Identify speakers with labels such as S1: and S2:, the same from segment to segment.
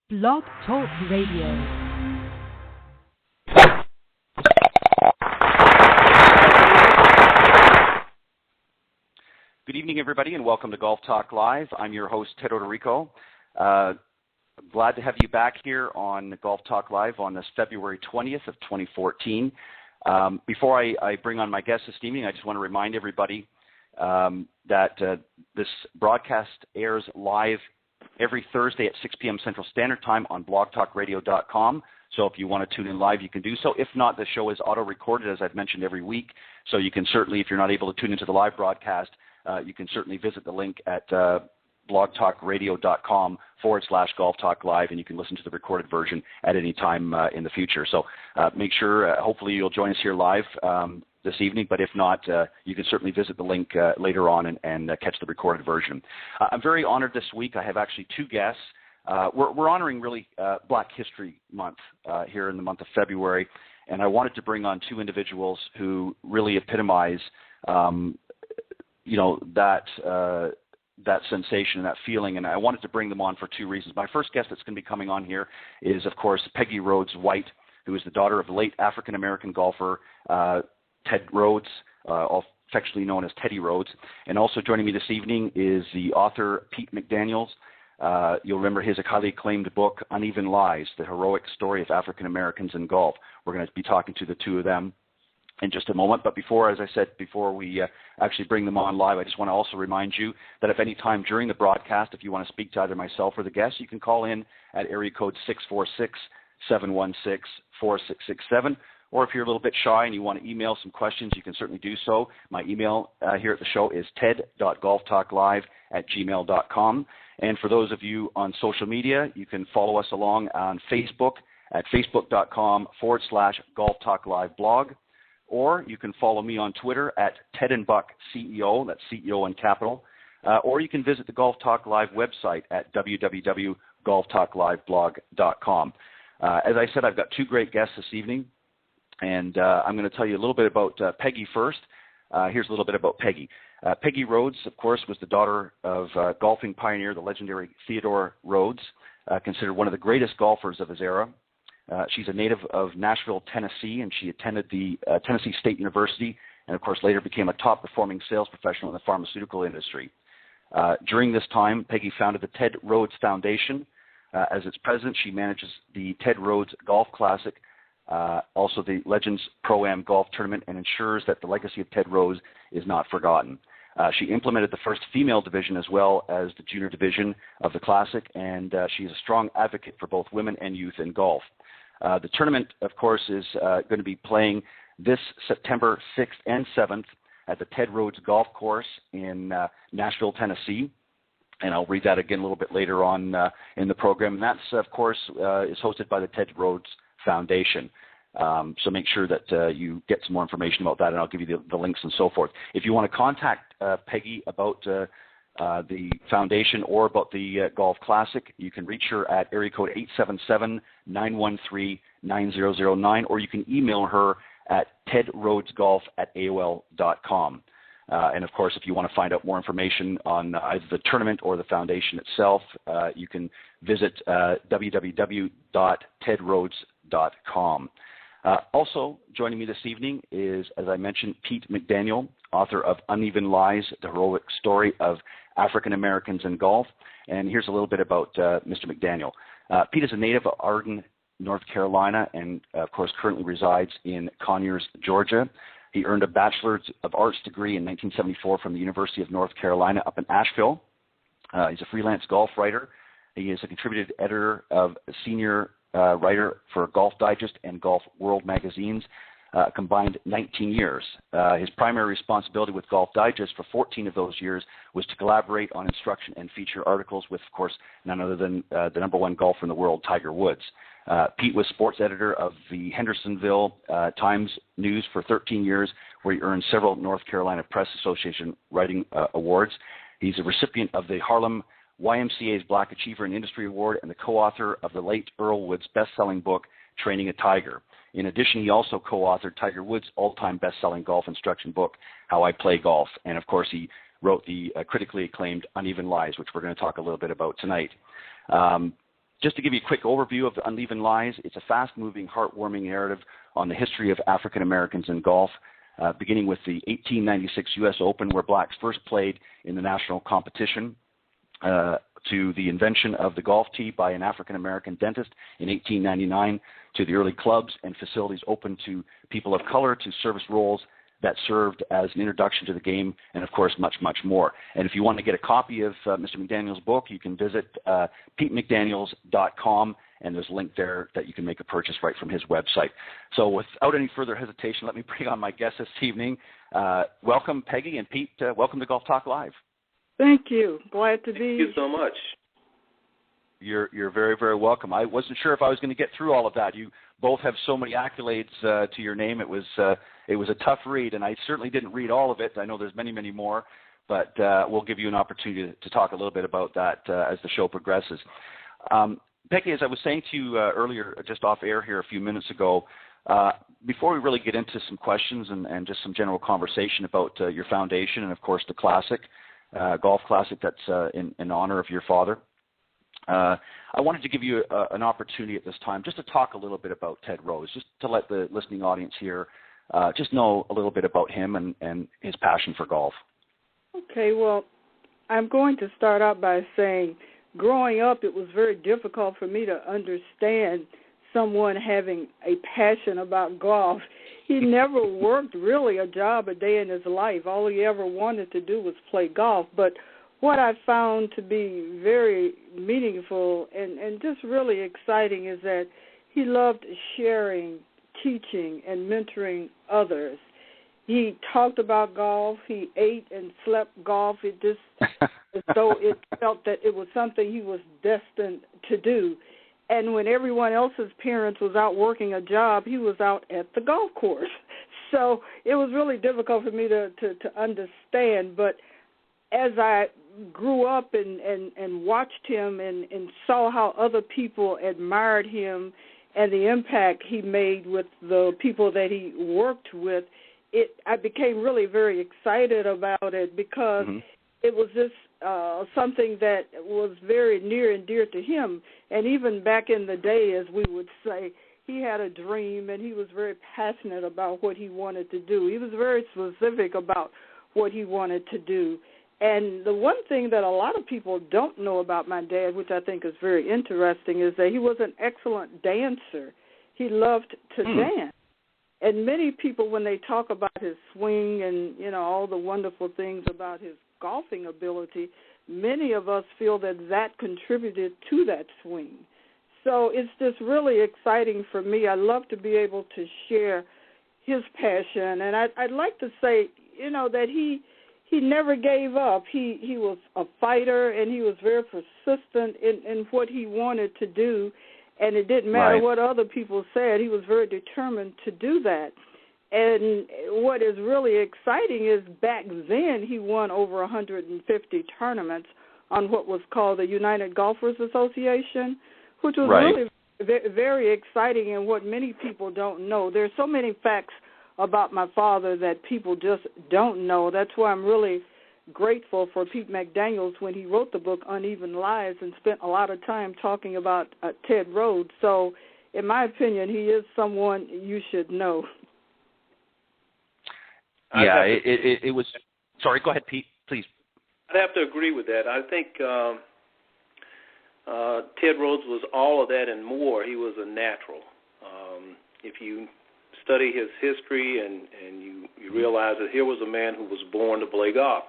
S1: Blog Talk Radio.
S2: Good evening, everybody, and welcome to Golf Talk Live. I'm your host, Ted Odorico. Glad to have you back here on Golf Talk Live on this February 20th of 2014. Before I bring on my guest this evening, I just want to remind everybody that this broadcast airs live every Thursday at 6 p.m. Central Standard Time on blogtalkradio.com. So if you want to tune in live, you can do so. If not, the show is auto-recorded, as I've mentioned, every week. So you can certainly, if you're not able to tune into the live broadcast, you can certainly visit the link at blogtalkradio.com/Golf Talk Live, and you can listen to the recorded version at any time in the future. So make sure, hopefully you'll join us here live this evening, but if not, you can certainly visit the link later on and catch the recorded version. I'm very honored this week. I have actually two guests. We're honoring really Black History Month here in the month of February, and I wanted to bring on two individuals who really epitomize that sensation, that feeling, and I wanted to bring them on for two reasons. My first guest that's going to be coming on here is, of course, Peggy Rhodes White, who is the daughter of the late African-American golfer Ted Rhodes, affectionately known as Teddy Rhodes. And also joining me this evening is the author Pete McDaniels. You'll remember his highly acclaimed book, Uneven Lies, The Heroic Story of African-Americans in Golf. We're going to be talking to the two of them in just a moment. But before we actually bring them on live, I just want to also remind you that if any time during the broadcast, if you want to speak to either myself or the guest, you can call in at area code 646-716-4667. Or if you're a little bit shy and you want to email some questions, you can certainly do so. My email here at the show is ted.golftalklive@gmail.com. And for those of you on social media, you can follow us along on Facebook at facebook.com/Golf Talk Live blog. Or you can follow me on Twitter at Ted and Buck CEO, that's CEO in capital. Or you can visit the Golf Talk Live website at www.golftalkliveblog.com. As I said, I've got two great guests this evening. And I'm going to tell you a little bit about Peggy first. Here's a little bit about Peggy. Peggy Rhodes, of course, was the daughter of golfing pioneer, the legendary Theodore Rhodes, considered one of the greatest golfers of his era. She's a native of Nashville, Tennessee, and she attended the Tennessee State University and, of course, later became a top-performing sales professional in the pharmaceutical industry. During this time, Peggy founded the Ted Rhodes Foundation. As its president, she manages the Ted Rhodes Golf Classic, also the Legends Pro-Am Golf Tournament, and ensures that the legacy of Ted Rhodes is not forgotten. She implemented the first female division as well as the junior division of the Classic, and she is a strong advocate for both women and youth in golf. The tournament, of course, is going to be playing this September 6th and 7th at the Ted Rhodes Golf Course in Nashville, Tennessee. And I'll read that again a little bit later on in the program. And that's, of course, is hosted by the Ted Rhodes Foundation. So make sure that you get some more information about that, and I'll give you the links and so forth. If you want to contact Peggy about the foundation or about the Golf Classic, you can reach her at area code 877-913-9009, or you can email her at tedrhodesgolf@aol.com. And, of course, if you want to find out more information on either the tournament or the foundation itself, you can visit www.tedrhodes.com. Also joining me this evening is, as I mentioned, Pete McDaniel, author of Uneven Lies, The Heroic Story of African-Americans in Golf. And here's a little bit about Mr. McDaniel. Pete is a native of Arden, North Carolina, and, of course, currently resides in Conyers, Georgia. He earned a Bachelor of Arts degree in 1974 from the University of North Carolina up in Asheville. He's a freelance golf writer. He is a contributed editor of senior writer for Golf Digest and Golf World magazines, combined 19 years. His primary responsibility with Golf Digest for 14 of those years was to collaborate on instruction and feature articles with, of course, none other than the number one golfer in the world, Tiger Woods. Pete was sports editor of the Hendersonville Times News for 13 years, where he earned several North Carolina Press Association writing awards. He's a recipient of the Harlem YMCA's Black Achiever in Industry Award and the co-author of the late Earl Woods best-selling book, Training a Tiger. In addition, he also co-authored Tiger Woods' all-time best-selling golf instruction book, How I Play Golf. And, of course, he wrote the critically acclaimed Uneven Lies, which we're going to talk a little bit about tonight. Just to give you a quick overview of the Uneven Lies, it's a fast-moving, heartwarming narrative on the history of African Americans in golf, beginning with the 1896 U.S. Open, where blacks first played in the national competition, to the invention of the golf tee by an African American dentist in 1899, to the early clubs and facilities open to people of color, to service roles that served as an introduction to the game, and of course much, much more. And if you want to get a copy of Mr. McDaniel's book, you can visit PeteMcDaniels.com, and there's a link there that you can make a purchase right from his website. So without any further hesitation, let me bring on my guests this evening. Welcome, Peggy and Pete. Welcome to Golf Talk Live.
S3: Thank you. Glad to be.
S4: Thank you so much.
S2: You're very, very welcome. I wasn't sure if I was going to get through all of that. You both have so many accolades to your name. It was a tough read, and I certainly didn't read all of it. I know there's many, many more, but we'll give you an opportunity to talk a little bit about that as the show progresses. Peggy, as I was saying to you earlier, just off air here a few minutes ago, before we really get into some questions and just some general conversation about your foundation and, of course, the classic, golf classic that's in honor of your father, I wanted to give you an opportunity at this time just to talk a little bit about Ted Rhodes, just to let the listening audience here just know a little bit about him and his passion for golf.
S3: Okay, well, I'm going to start out by saying growing up it was very difficult for me to understand someone having a passion about golf. He never worked really a job a day in his life. All he ever wanted to do was play golf. But what I found to be very meaningful and just really exciting is that he loved sharing, teaching, and mentoring others. He talked about golf. He ate and slept golf. It just as though it felt that it was something he was destined to do. And when everyone else's parents was out working a job, he was out at the golf course. So it was really difficult for me to understand. But as I grew up and watched him and saw how other people admired him and the impact he made with the people that he worked with, I became really very excited about it because it was just something that was very near and dear to him. And even back in the day, as we would say, he had a dream and he was very passionate about what he wanted to do. He was very specific about what he wanted to do. And the one thing that a lot of people don't know about my dad, which I think is very interesting, is that he was an excellent dancer. He loved to dance. And many people, when they talk about his swing and, you know, all the wonderful things about his golfing ability, many of us feel that contributed to that swing. So it's just really exciting for me. I love to be able to share his passion. And I'd like to say, you know, that he never gave up. He was a fighter, and he was very persistent in what he wanted to do, and it didn't matter what other people said. He was very determined to do that. And what is really exciting is back then he won over 150 tournaments on what was called the United Golfers Association, which was really very exciting and what many people don't know. There's so many facts about my father that people just don't know. That's why I'm really grateful for Pete McDaniels when he wrote the book Uneven Lies and spent a lot of time talking about Ted Rhodes. So in my opinion, he is someone you should know.
S2: Yeah, it was – sorry, go ahead, Pete, please.
S4: I'd have to agree with that. I think Ted Rhodes was all of that and more. He was a natural. If you study his history and you realize that here was a man who was born to play golf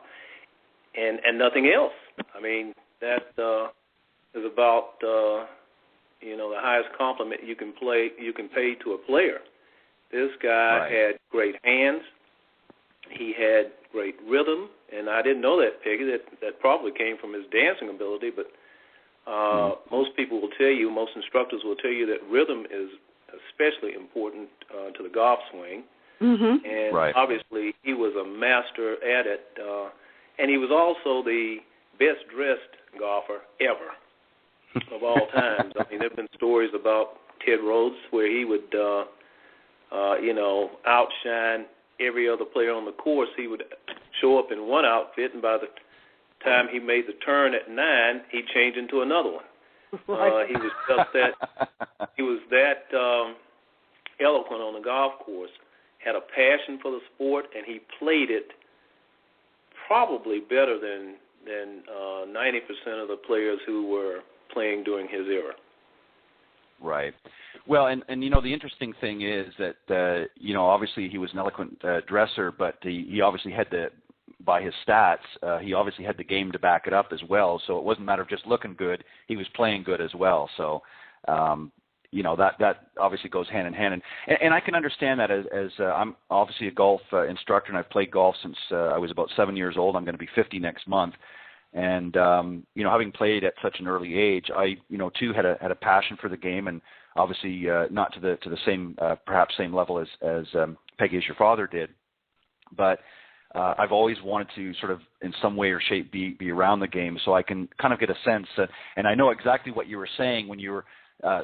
S4: and nothing else. I mean, that is about, the highest compliment you can pay to a player. This guy had great hands. He had great rhythm, and I didn't know that, Peggy. That probably came from his dancing ability, but most people will tell you, most instructors will tell you that rhythm is especially important to the golf swing. And obviously he was a master at it, and he was also the best-dressed golfer ever of all times. I mean, there have been stories about Ted Rhodes where he would, outshine every other player on the course. He would show up in one outfit, and by the time he made the turn at 9, he'd change into another one.
S3: Right.
S4: He was just that. He was that eloquent on the golf course. Had a passion for the sport, and he played it probably better than 90% of the players who were playing during his era.
S2: Right. Well, and the interesting thing is that obviously he was an eloquent dresser, but he obviously had by his stats, he obviously had the game to back it up as well. So it wasn't a matter of just looking good; he was playing good as well. So that obviously goes hand in hand, and I can understand that as I'm obviously a golf instructor, and I've played golf since I was about 7 years old. I'm going to be 50 next month. And having played at such an early age, I too had a passion for the game, and obviously not to the same perhaps same level as Peggy, as your father did, but I've always wanted to sort of in some way or shape be around the game, so I can kind of get a sense, and I know exactly what you were saying when you were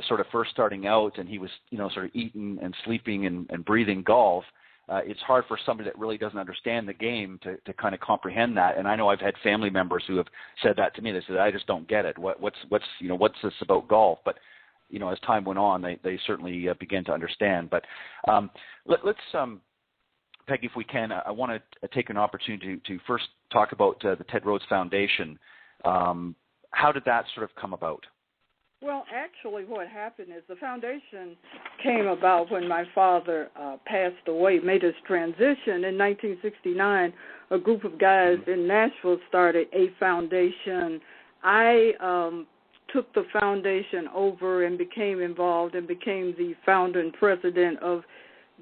S2: sort of first starting out, and he was sort of eating and sleeping and breathing golf. It's hard for somebody that really doesn't understand the game to kind of comprehend that. And I know I've had family members who have said that to me. They said, I just don't get it. What's this about golf? But, as time went on, they certainly began to understand. But let's, Peggy, if we can, I want to take an opportunity to first talk about the Ted Rhodes Foundation. How did that sort of come about?
S3: Well, actually what happened is the foundation came about when my father passed away, made his transition. In 1969, a group of guys in Nashville started a foundation. I took the foundation over and became involved and became the founder and president of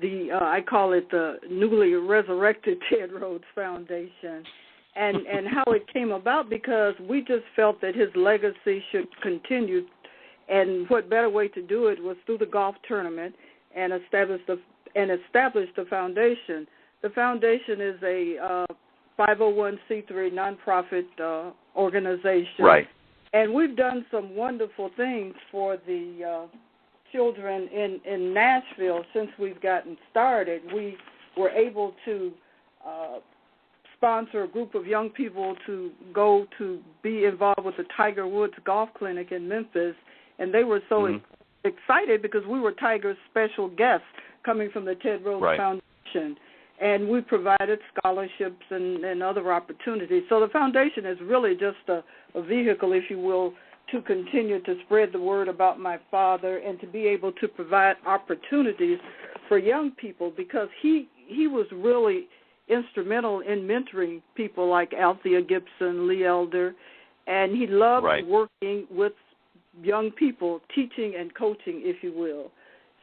S3: the, I call it the newly resurrected Ted Rhodes Foundation. And how it came about, because we just felt that his legacy should continue. And what better way to do it was through the golf tournament and establish the foundation. The foundation is a 501c3 nonprofit organization.
S2: Right.
S3: And we've done some wonderful things for the children in Nashville since we've gotten started. We were able to sponsor a group of young people to go to be involved with the Tiger Woods Golf Clinic in Memphis. And they were so excited because we were Tiger's special guests coming from the Ted Rhodes Foundation. And we provided scholarships and other opportunities. So the foundation is really just a vehicle, if you will, to continue to spread the word about my father and to be able to provide opportunities for young people, because he was really instrumental in mentoring people like Althea Gibson, Lee Elder, and he loved working with young people, teaching and coaching, if you will.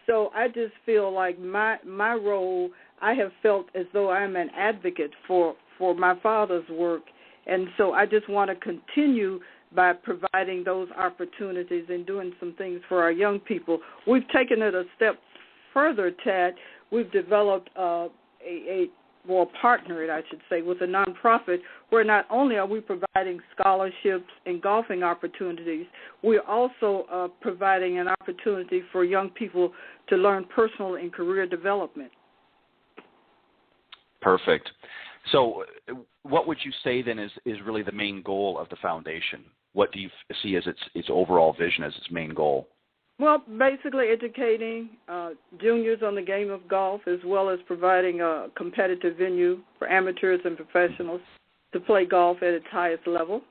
S3: So I just feel like my role, I have felt as though I'm an advocate for my father's work, and so I just want to continue by providing those opportunities and doing some things for our young people. We've taken it a step further, Tad. We've developed partnered, I should say, with a nonprofit where not only are we providing scholarships and golfing opportunities, we're also providing an opportunity for young people to learn personal and career development.
S2: Perfect. So what would you say then is really the main goal of the foundation? What do you see as its overall vision, as its main goal?
S3: Well, basically educating juniors on the game of golf, as well as providing a competitive venue for amateurs and professionals to play golf at its highest level,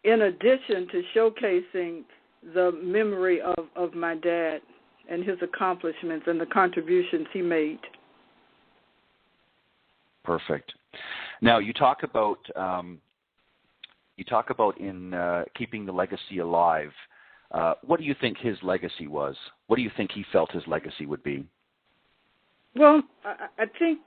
S3: in addition to showcasing the memory of my dad and his accomplishments and the contributions he made.
S2: Perfect. Now, you talk about in keeping the legacy alive. What do you think his legacy was? What do you think he felt his legacy would be?
S3: Well, I think,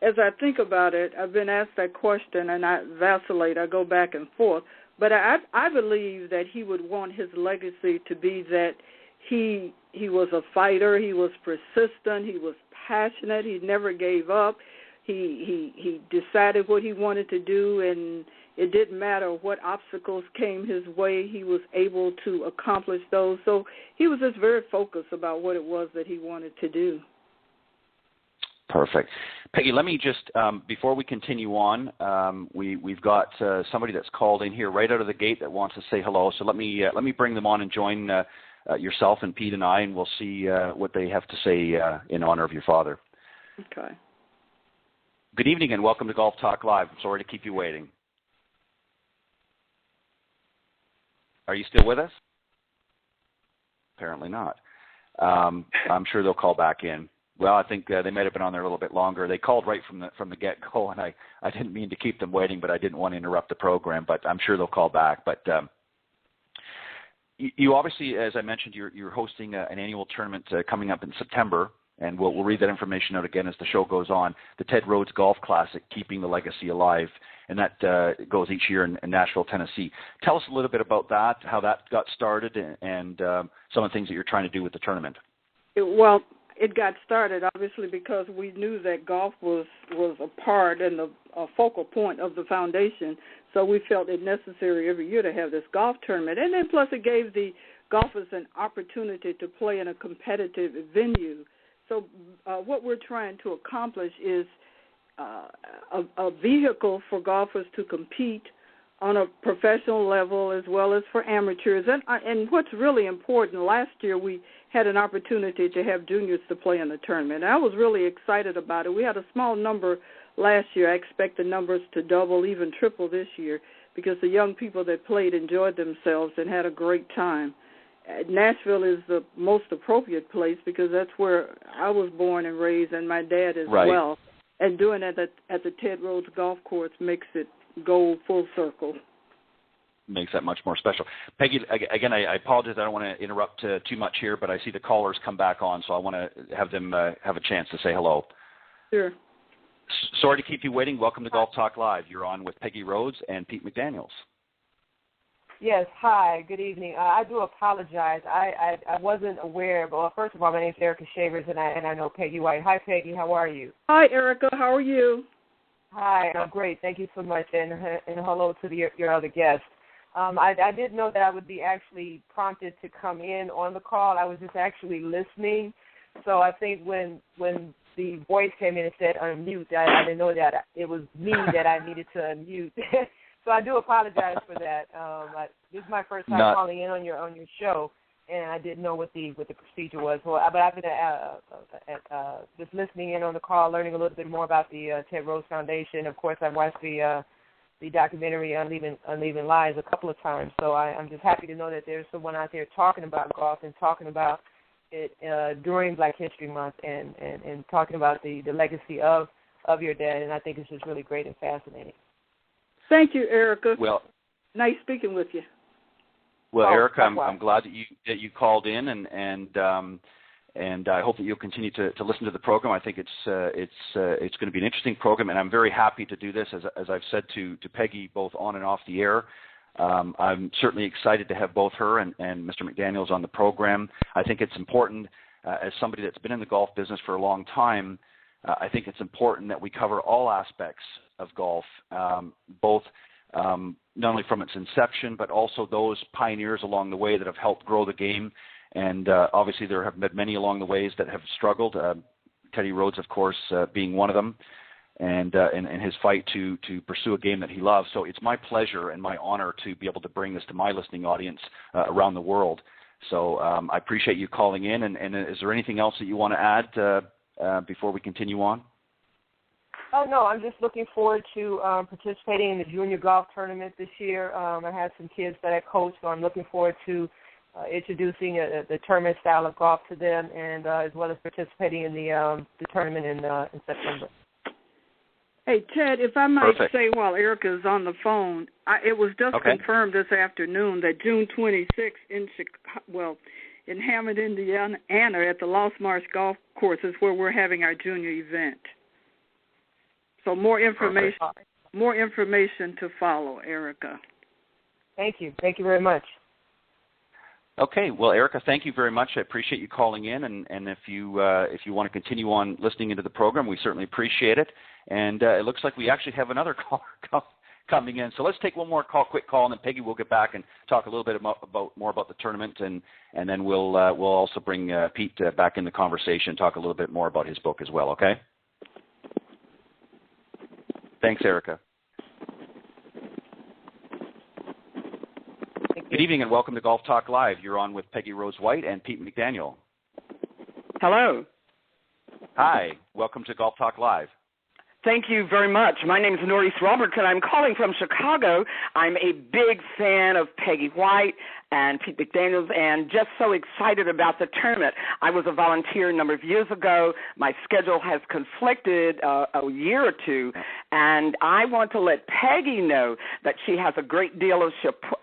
S3: as I think about it, I've been asked that question, and I vacillate. I go back and forth. But I believe that he would want his legacy to be that he was a fighter, he was persistent, he was passionate, he never gave up. He decided what he wanted to do, and it didn't matter what obstacles came his way, he was able to accomplish those. So he was just very focused about what it was that he wanted to do.
S2: Perfect. Peggy, let me just, before we continue on, we've got somebody that's called in here right out of the gate that wants to say hello. So let me bring them on and join yourself and Pete and I, and we'll see what they have to say in honor of your father.
S3: Okay.
S2: Good evening and welcome to Golf Talk Live. I'm sorry to keep you waiting. Are you still with us? Apparently not. I'm sure they'll call back in. Well, I think they might have been on there a little bit longer. They called right from the get-go, and I didn't mean to keep them waiting, but I didn't want to interrupt the program. But I'm sure they'll call back. But you obviously, as I mentioned, you're hosting an annual tournament coming up in September, and we'll read that information out again as the show goes on. The Ted Rhodes Golf Classic, Keeping the Legacy Alive, and that goes each year in Nashville, Tennessee. Tell us a little bit about that, how that got started, and some of the things that you're trying to do with the tournament.
S3: It got started, obviously, because we knew that golf was a part and a focal point of the foundation, so we felt it necessary every year to have this golf tournament. And then plus it gave the golfers an opportunity to play in a competitive venue. So what we're trying to accomplish is a vehicle for golfers to compete on a professional level as well as for amateurs. And what's really important, last year we had an opportunity to have juniors to play in the tournament. I was really excited about it. We had a small number last year. I expect the numbers to double, even triple this year, because the young people that played enjoyed themselves and had a great time. Nashville is the most appropriate place because that's where I was born and raised, and my dad as well. And doing it at the Ted Rhodes Golf Course makes it go full circle.
S2: Makes that much more special. Peggy, again, I apologize. I don't want to interrupt too much here, but I see the callers come back on, so I want to have them have a chance to say hello.
S3: Sure.
S2: Sorry to keep you waiting. Welcome to Golf Talk Live. You're on with Peggy Rhodes and Pete McDaniels.
S5: Yes, hi, good evening. I do apologize. I wasn't aware, but first of all, my name is Erica Shavers, and I know Peggy White. Hi, Peggy, how are you?
S3: Hi, Erica, how are you?
S5: Hi, I'm great. Thank you so much, and hello to your other guests. I didn't know that I would be actually prompted to come in on the call. I was just actually listening. So I think when the voice came in and said unmute, I didn't know that it was me that I needed to unmute. So I do apologize for that. This is my first time calling in on your show, and I didn't know what the procedure was. Well, but I've been just listening in on the call, learning a little bit more about the Ted Rhodes Foundation. Of course, I watched the documentary on Leaving Lives a couple of times. So I'm just happy to know that there's someone out there talking about golf and talking about it during Black History Month and talking about the legacy of your dad. And I think it's just really great and fascinating.
S3: Thank you, Erica.
S2: Well,
S3: nice speaking with you.
S2: Well, Erica, I'm glad that you called in, and I hope that you'll continue to listen to the program. I think it's going to be an interesting program, and I'm very happy to do this. As I've said to Peggy, both on and off the air, I'm certainly excited to have both her and Mr. McDaniels on the program. I think it's important, as somebody that's been in the golf business for a long time, I think it's important that we cover all aspects of golf, both not only from its inception, but also those pioneers along the way that have helped grow the game. And obviously there have been many along the ways that have struggled, Teddy Rhodes, of course, being one of them, and his fight to pursue a game that he loves. So it's my pleasure and my honor to be able to bring this to my listening audience around the world. So I appreciate you calling in. And is there anything else that you want to add before we continue on?
S5: Oh, no, I'm just looking forward to participating in the junior golf tournament this year. I have some kids that I coach, so I'm looking forward to introducing the tournament style of golf to them, and as well as participating in the tournament in September.
S3: Hey, Ted, if I might say while Erica is on the phone, it was just confirmed this afternoon that June 26th in Hammond, Indiana, at the Lost Marsh Golf Course is where we're having our junior event. So more information to follow, Erica.
S5: Thank you. Thank you very much.
S2: Okay. Well, Erica, thank you very much. I appreciate you calling in, and if you want to continue on listening into the program, we certainly appreciate it. And it looks like we actually have another caller coming in. So let's take one more quick call, and then Peggy will get back and talk a little bit more about the tournament, and then we'll also bring Pete back in the conversation and talk a little bit more about his book as well. Okay. Thanks, Erica. Good evening and welcome to Golf Talk Live. You're on with Peggy Rhodes White and Pete McDaniel.
S6: Hello.
S2: Hi. Welcome to Golf Talk Live.
S6: Thank you very much. My name is Norris Roberts, and I'm calling from Chicago. I'm a big fan of Peggy White and Pete McDaniels, and just so excited about the tournament. I was a volunteer a number of years ago. My schedule has conflicted a year or two, and I want to let Peggy know that she has a great deal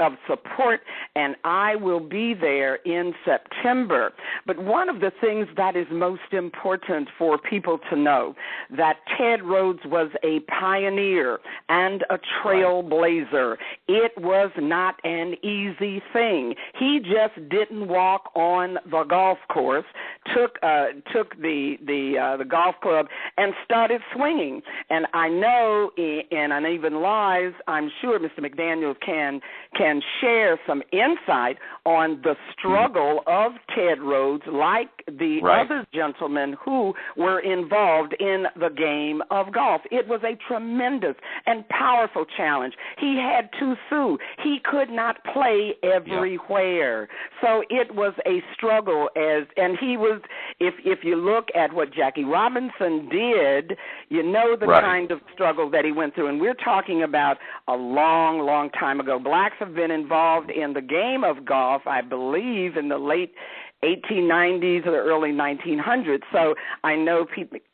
S6: of support, and I will be there in September. But one of the things that is most important for people to know, that Ted Rhodes was a pioneer and a trailblazer. It was not an easy thing. He just didn't walk on the golf course, took the golf club and started swinging. And I know in Uneven Lives, I'm sure Mr. McDaniel can share some insight on the struggle of Ted Rhodes, like the other gentlemen who were involved in the game of golf. It was a tremendous and powerful challenge. He had to sue. He could not play everywhere. So it was a struggle, and he was, if you look at what Jackie Robinson did, you know the kind of struggle that he went through. And we're talking about a long, long time ago. Blacks have been involved in the game of golf, I believe, in the late 1890s or the early 1900s. So I know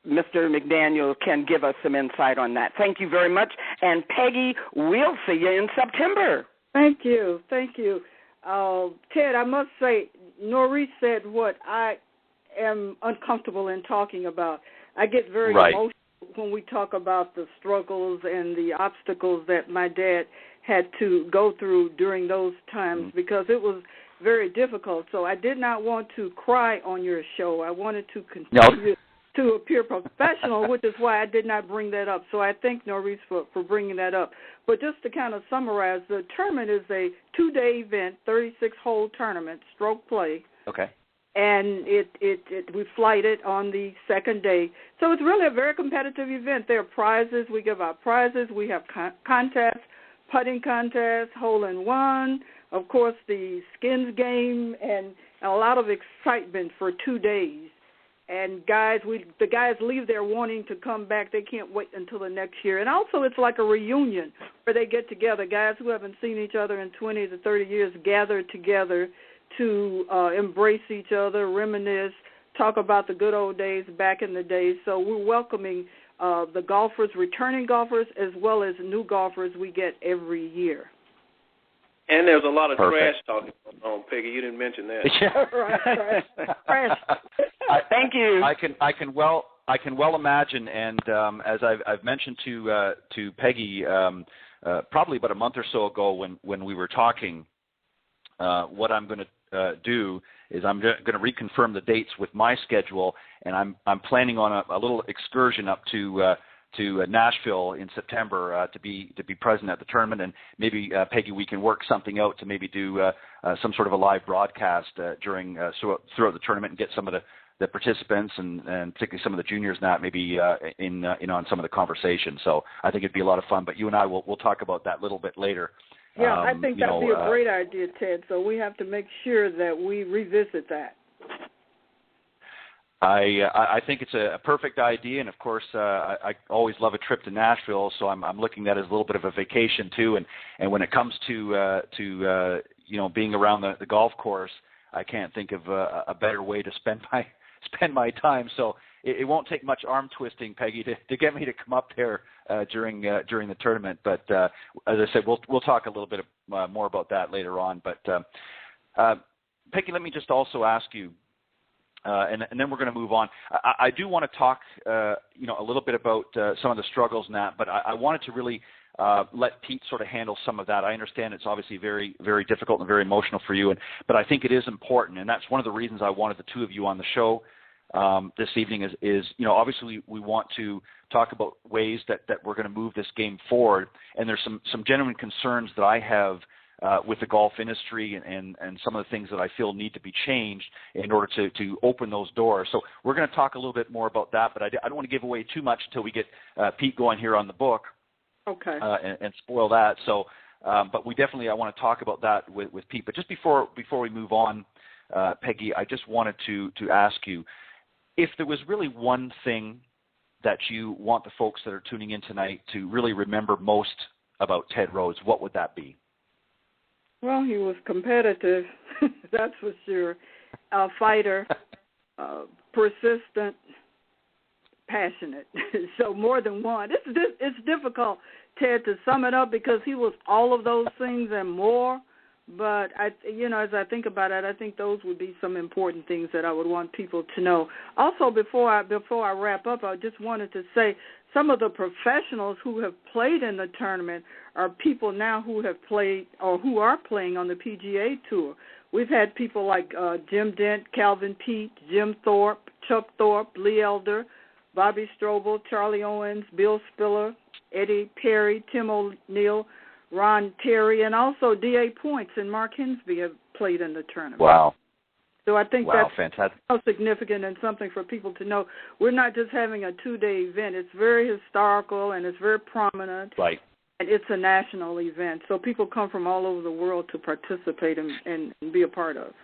S6: Mr. McDaniel can give us some insight on that. Thank you very much. And Peggy, we'll see you in September.
S3: Thank you. Thank you. Ted, I must say, Norris said what I am uncomfortable in talking about. I get very emotional when we talk about the struggles and the obstacles that my dad had to go through during those times, because it was very difficult. So I did not want to cry on your show. I wanted to continue to appear professional, which is why I did not bring that up. So I thank Norris for bringing that up. But just to kind of summarize, the tournament is a 2-day event, 36-hole tournament, stroke play.
S2: Okay.
S3: And we flight it on the second day. So it's really a very competitive event. There are prizes. We give out prizes. We have contests, putting contests, hole-in-one, of course, the skins game, and a lot of excitement for 2 days. And the guys leave there wanting to come back. They can't wait until the next year. And also it's like a reunion where they get together. Guys who haven't seen each other in 20 to 30 years gather together to embrace each other, reminisce, talk about the good old days back in the days. So we're welcoming the golfers, returning golfers, as well as new golfers we get every year.
S4: And there's a lot of trash talking on, Peggy. You didn't mention that.
S3: Trash.
S6: Thank you.
S2: I can well imagine, and as I've mentioned to Peggy probably about a month or so ago when we were talking, what I'm going to do is I'm going to reconfirm the dates with my schedule, and I'm planning on a little excursion up to Nashville in September to be present at the tournament, and maybe Peggy, we can work something out to maybe do some sort of a live broadcast during throughout the tournament and get some of the participants and particularly some of the juniors and that maybe in on some of the conversation. So I think it'd be a lot of fun. But you and I will talk about that a little bit later.
S3: Yeah, I think that'd be a great idea, Ted. So we have to make sure that we revisit that.
S2: I think it's a perfect idea, and of course, I always love a trip to Nashville, so I'm looking at it as a little bit of a vacation too. And when it comes to being around the golf course, I can't think of a better way to spend my time. So it won't take much arm twisting, Peggy, to get me to come up there during the tournament. But as I said, we'll talk a little bit more about that later on. But Peggy, let me just also ask you. And then we're going to move on. I do want to talk, a little bit about some of the struggles and that, but I wanted to really let Pete sort of handle some of that. I understand it's obviously very, very difficult and very emotional for you, but I think it is important, and that's one of the reasons I wanted the two of you on the show this evening is obviously we want to talk about ways that we're going to move this game forward, and there's some genuine concerns that I have with the golf industry and some of the things that I feel need to be changed in order to open those doors. So we're going to talk a little bit more about that, but I don't want to give away too much until we get Pete going here on the book.
S3: Okay.
S2: And spoil that. So, but I want to talk about that with Pete. But just before we move on, Peggy, I just wanted to ask you, if there was really one thing that you want the folks that are tuning in tonight to really remember most about Ted Rhodes, what would that be?
S3: Well, he was competitive, that's for sure. A fighter, persistent, passionate. So more than one. It's difficult, Ted, to sum it up because he was all of those things and more. But as I think about it, I think those would be some important things that I would want people to know. Also, before I wrap up, I just wanted to say some of the professionals who have played in the tournament are people now who have played or who are playing on the PGA Tour. We've had people like Jim Dent, Calvin Peete, Jim Thorpe, Chuck Thorpe, Lee Elder, Bobby Strobel, Charlie Owens, Bill Spiller, Eddie Perry, Tim O'Neill, Ron Terry, and also D.A. Points and Mark Hinsby have played in the tournament.
S2: Wow.
S3: So I think
S2: that's
S3: fantastic. So significant and something for people to know. We're not just having a 2-day event. It's very historical and it's very prominent.
S2: Right.
S3: And it's a national event. So people come from all over the world to participate and be a part of.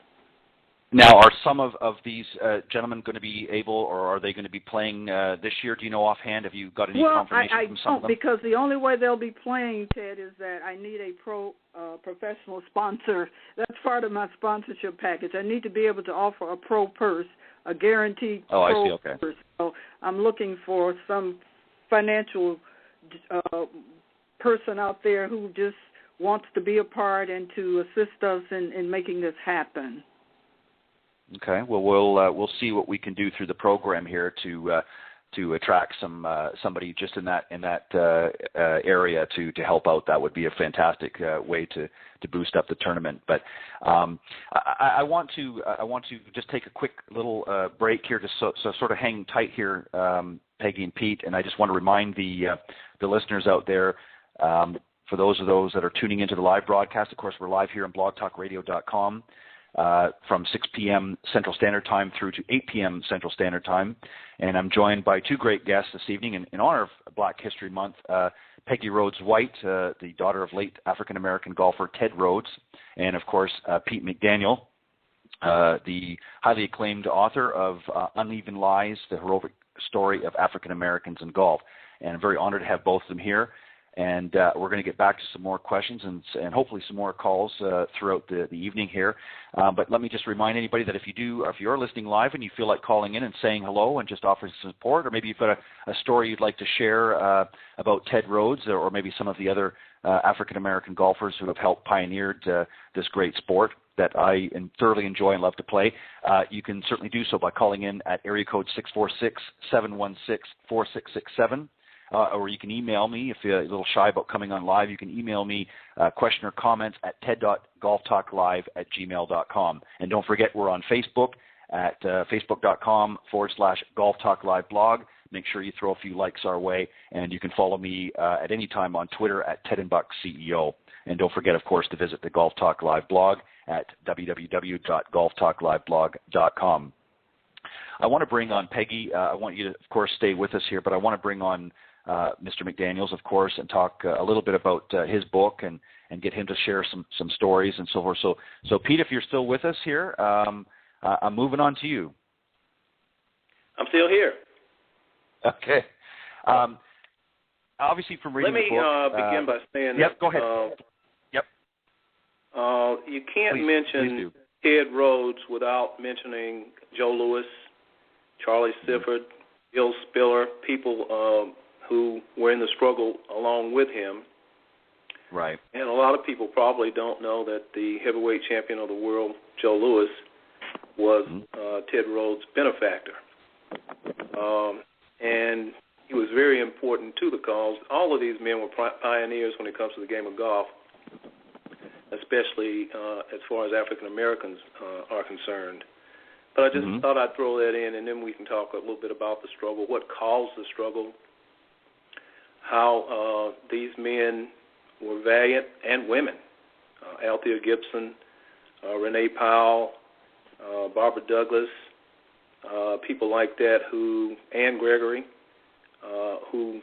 S2: Now, are some of these gentlemen going to be able, or are they going to be playing this year? Do you know offhand? Have you got any confirmation from some of them?
S3: Because the only way they'll be playing, Ted, is that I need a professional sponsor. That's part of my sponsorship package. I need to be able to offer a pro purse, a guaranteed pro purse. So I'm looking for some financial person out there who just wants to be a part and to assist us in making this happen.
S2: Okay. Well, we'll see what we can do through the program here to attract somebody just in that area to help out. That would be a fantastic way to boost up the tournament. But I want to just take a quick little break here, so sort of hang tight here, Peggy and Pete. And I just want to remind the listeners out there. For those that are tuning into the live broadcast, of course, we're live here on blogtalkradio.com. From 6 p.m. Central Standard Time through to 8 p.m. Central Standard Time. And I'm joined by two great guests this evening in honor of Black History Month, Peggy Rhodes White, the daughter of late African-American golfer Ted Rhodes, and, of course, Pete McDaniel, the highly acclaimed author of Uneven Lies, the heroic story of African-Americans in golf. And I'm very honored to have both of them here. And we're going to get back to some more questions and hopefully some more calls throughout the evening here. But let me just remind anybody that if you're listening live and you feel like calling in and saying hello and just offering some support, or maybe you've got a story you'd like to share about Ted Rhodes or maybe some of the other African-American golfers who have helped pioneered this great sport that I thoroughly enjoy and love to play, you can certainly do so by calling in at area code 646-716-4667. Or you can email me if you're a little shy about coming on live. You can email me question or comments at ted.golftalklive@gmail.com. And don't forget, we're on Facebook at facebook.com/golftalkliveblog. Make sure you throw a few likes our way. And you can follow me at any time on Twitter at TedandBuckCEO. And don't forget, of course, to visit the Golf Talk Live blog at www.golftalkliveblog.com. I want to bring on Peggy. I want you to, of course, stay with us here, but I want to bring on Mr. McDaniels, of course, and talk a little bit about his book and get him to share some stories and so forth. So Pete, if you're still with us here, I'm moving on to you.
S4: I'm still here.
S2: Okay. Obviously, from reading the book.
S4: Let me begin by saying
S2: Yep, go ahead.
S4: You can't mention Ted Rhodes without mentioning Joe Louis, Charlie Sifford, Bill Spiller, people who were in the struggle along with him.
S2: Right.
S4: And a lot of people probably don't know that the heavyweight champion of the world, Joe Louis, was Ted Rhodes' benefactor. And he was very important to the cause. All of these men were pioneers when it comes to the game of golf, especially as far as African Americans are concerned. But I just thought I'd throw that in, and then we can talk a little bit about the struggle, what caused the struggle, how these men were valiant, and women, Althea Gibson, Renee Powell, Barbara Douglas, people like that, Anne Gregory, who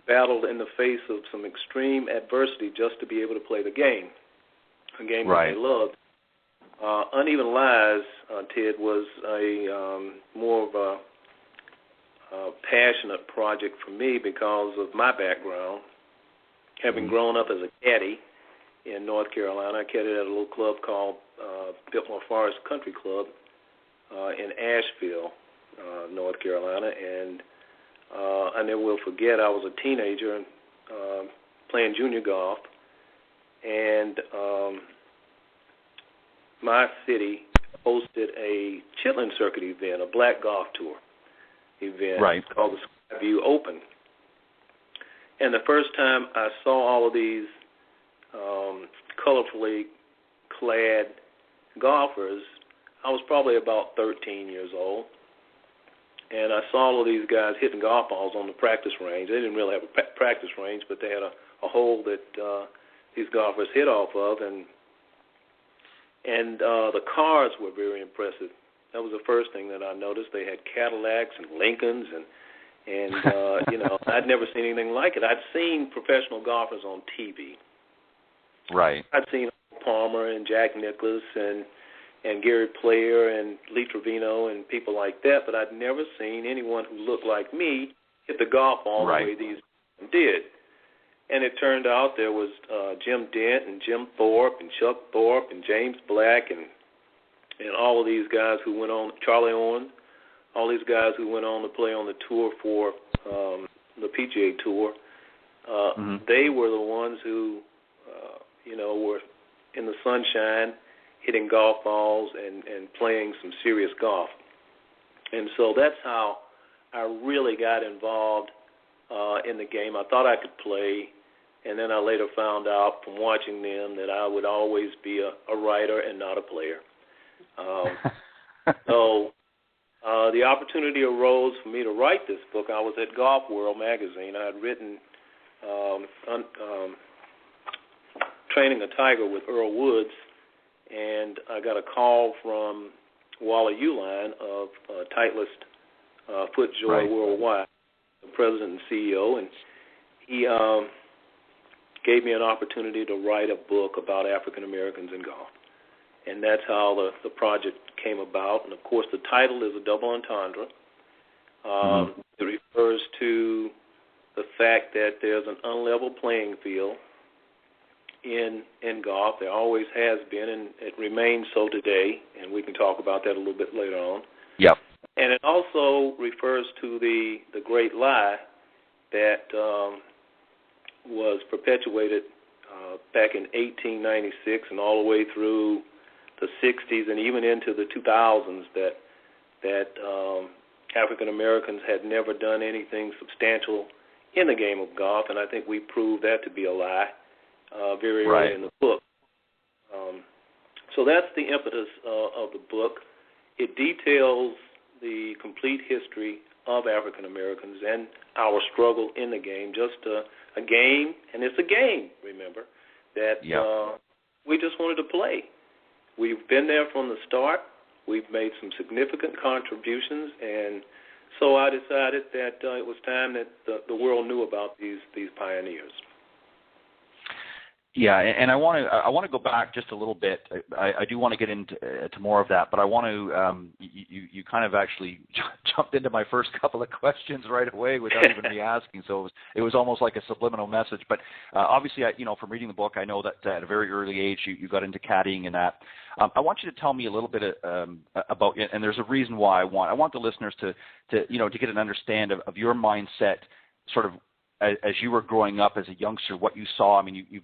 S4: battled in the face of some extreme adversity just to be able to play the game, a game that they loved. Uneven Lies, Ted, was a more of a passionate project for me because of my background. Having grown up as a caddy in North Carolina, I caddied at a little club called Biltmore Forest Country Club in Asheville, North Carolina, and I never will forget, I was a teenager playing junior golf, and my city hosted a Chitlin Circuit event, a black golf tour event called the Skyview Open. And the first time I saw all of these colorfully clad golfers, I was probably about 13 years old. And I saw all of these guys hitting golf balls on the practice range. They didn't really have a practice range, but they had a hole that these golfers hit off of, and the cars were very impressive. That was the first thing that I noticed. They had Cadillacs and Lincolns, and you know, I'd never seen anything like it. I'd seen professional golfers on TV.
S2: Right.
S4: I'd seen Palmer and Jack Nicklaus and Gary Player and Lee Trevino and people like that, but I'd never seen anyone who looked like me hit the golf ball the way these did. And it turned out there was Jim Dent and Jim Thorpe and Chuck Thorpe and James Black and all of these guys who went on, Charlie Owen, all these guys who went on to play on the tour for the PGA Tour. They were the ones who, you know, were in the sunshine, hitting golf balls and playing some serious golf. And so that's how I really got involved in the game. I thought I could play, and then I later found out from watching them that I would always be a writer and not a player. So the opportunity arose for me to write this book. I was at Golf World magazine. I had written Training a Tiger with Earl Woods, and I got a call from Wally Uline of Titleist FootJoy Worldwide, the president and CEO, and he gave me an opportunity to write a book about African Americans in golf. And that's how the project came about. And, of course, the title is a double entendre. It refers to the fact that there's an unlevel playing field in golf. There always has been, and it remains so today, and we can talk about that a little bit later on.
S2: Yep.
S4: And it also refers to the great lie that was perpetuated back in 1896 and all the way through the 60s and even into the 2000s that African Americans had never done anything substantial in the game of golf, and I think we proved that to be a lie very early in the book. So that's the impetus of the book. It details the complete history of African Americans and our struggle in the game. Just a game, and it's a game, remember, that we just wanted to play. We've been there from the start. We've made some significant contributions, and so I decided that it was time that the world knew about these pioneers.
S2: Yeah, and I want to go back just a little bit. I do want to get into more of that, but I want to you kind of actually jumped into my first couple of questions right away without even me asking. So it was almost like a subliminal message. But obviously, from reading the book, I know that at a very early age you got into caddying and that. I want you to tell me a little bit about it, and there's a reason why I want the listeners to get an understanding of your mindset, sort of as you were growing up as a youngster, what you saw. I mean, you've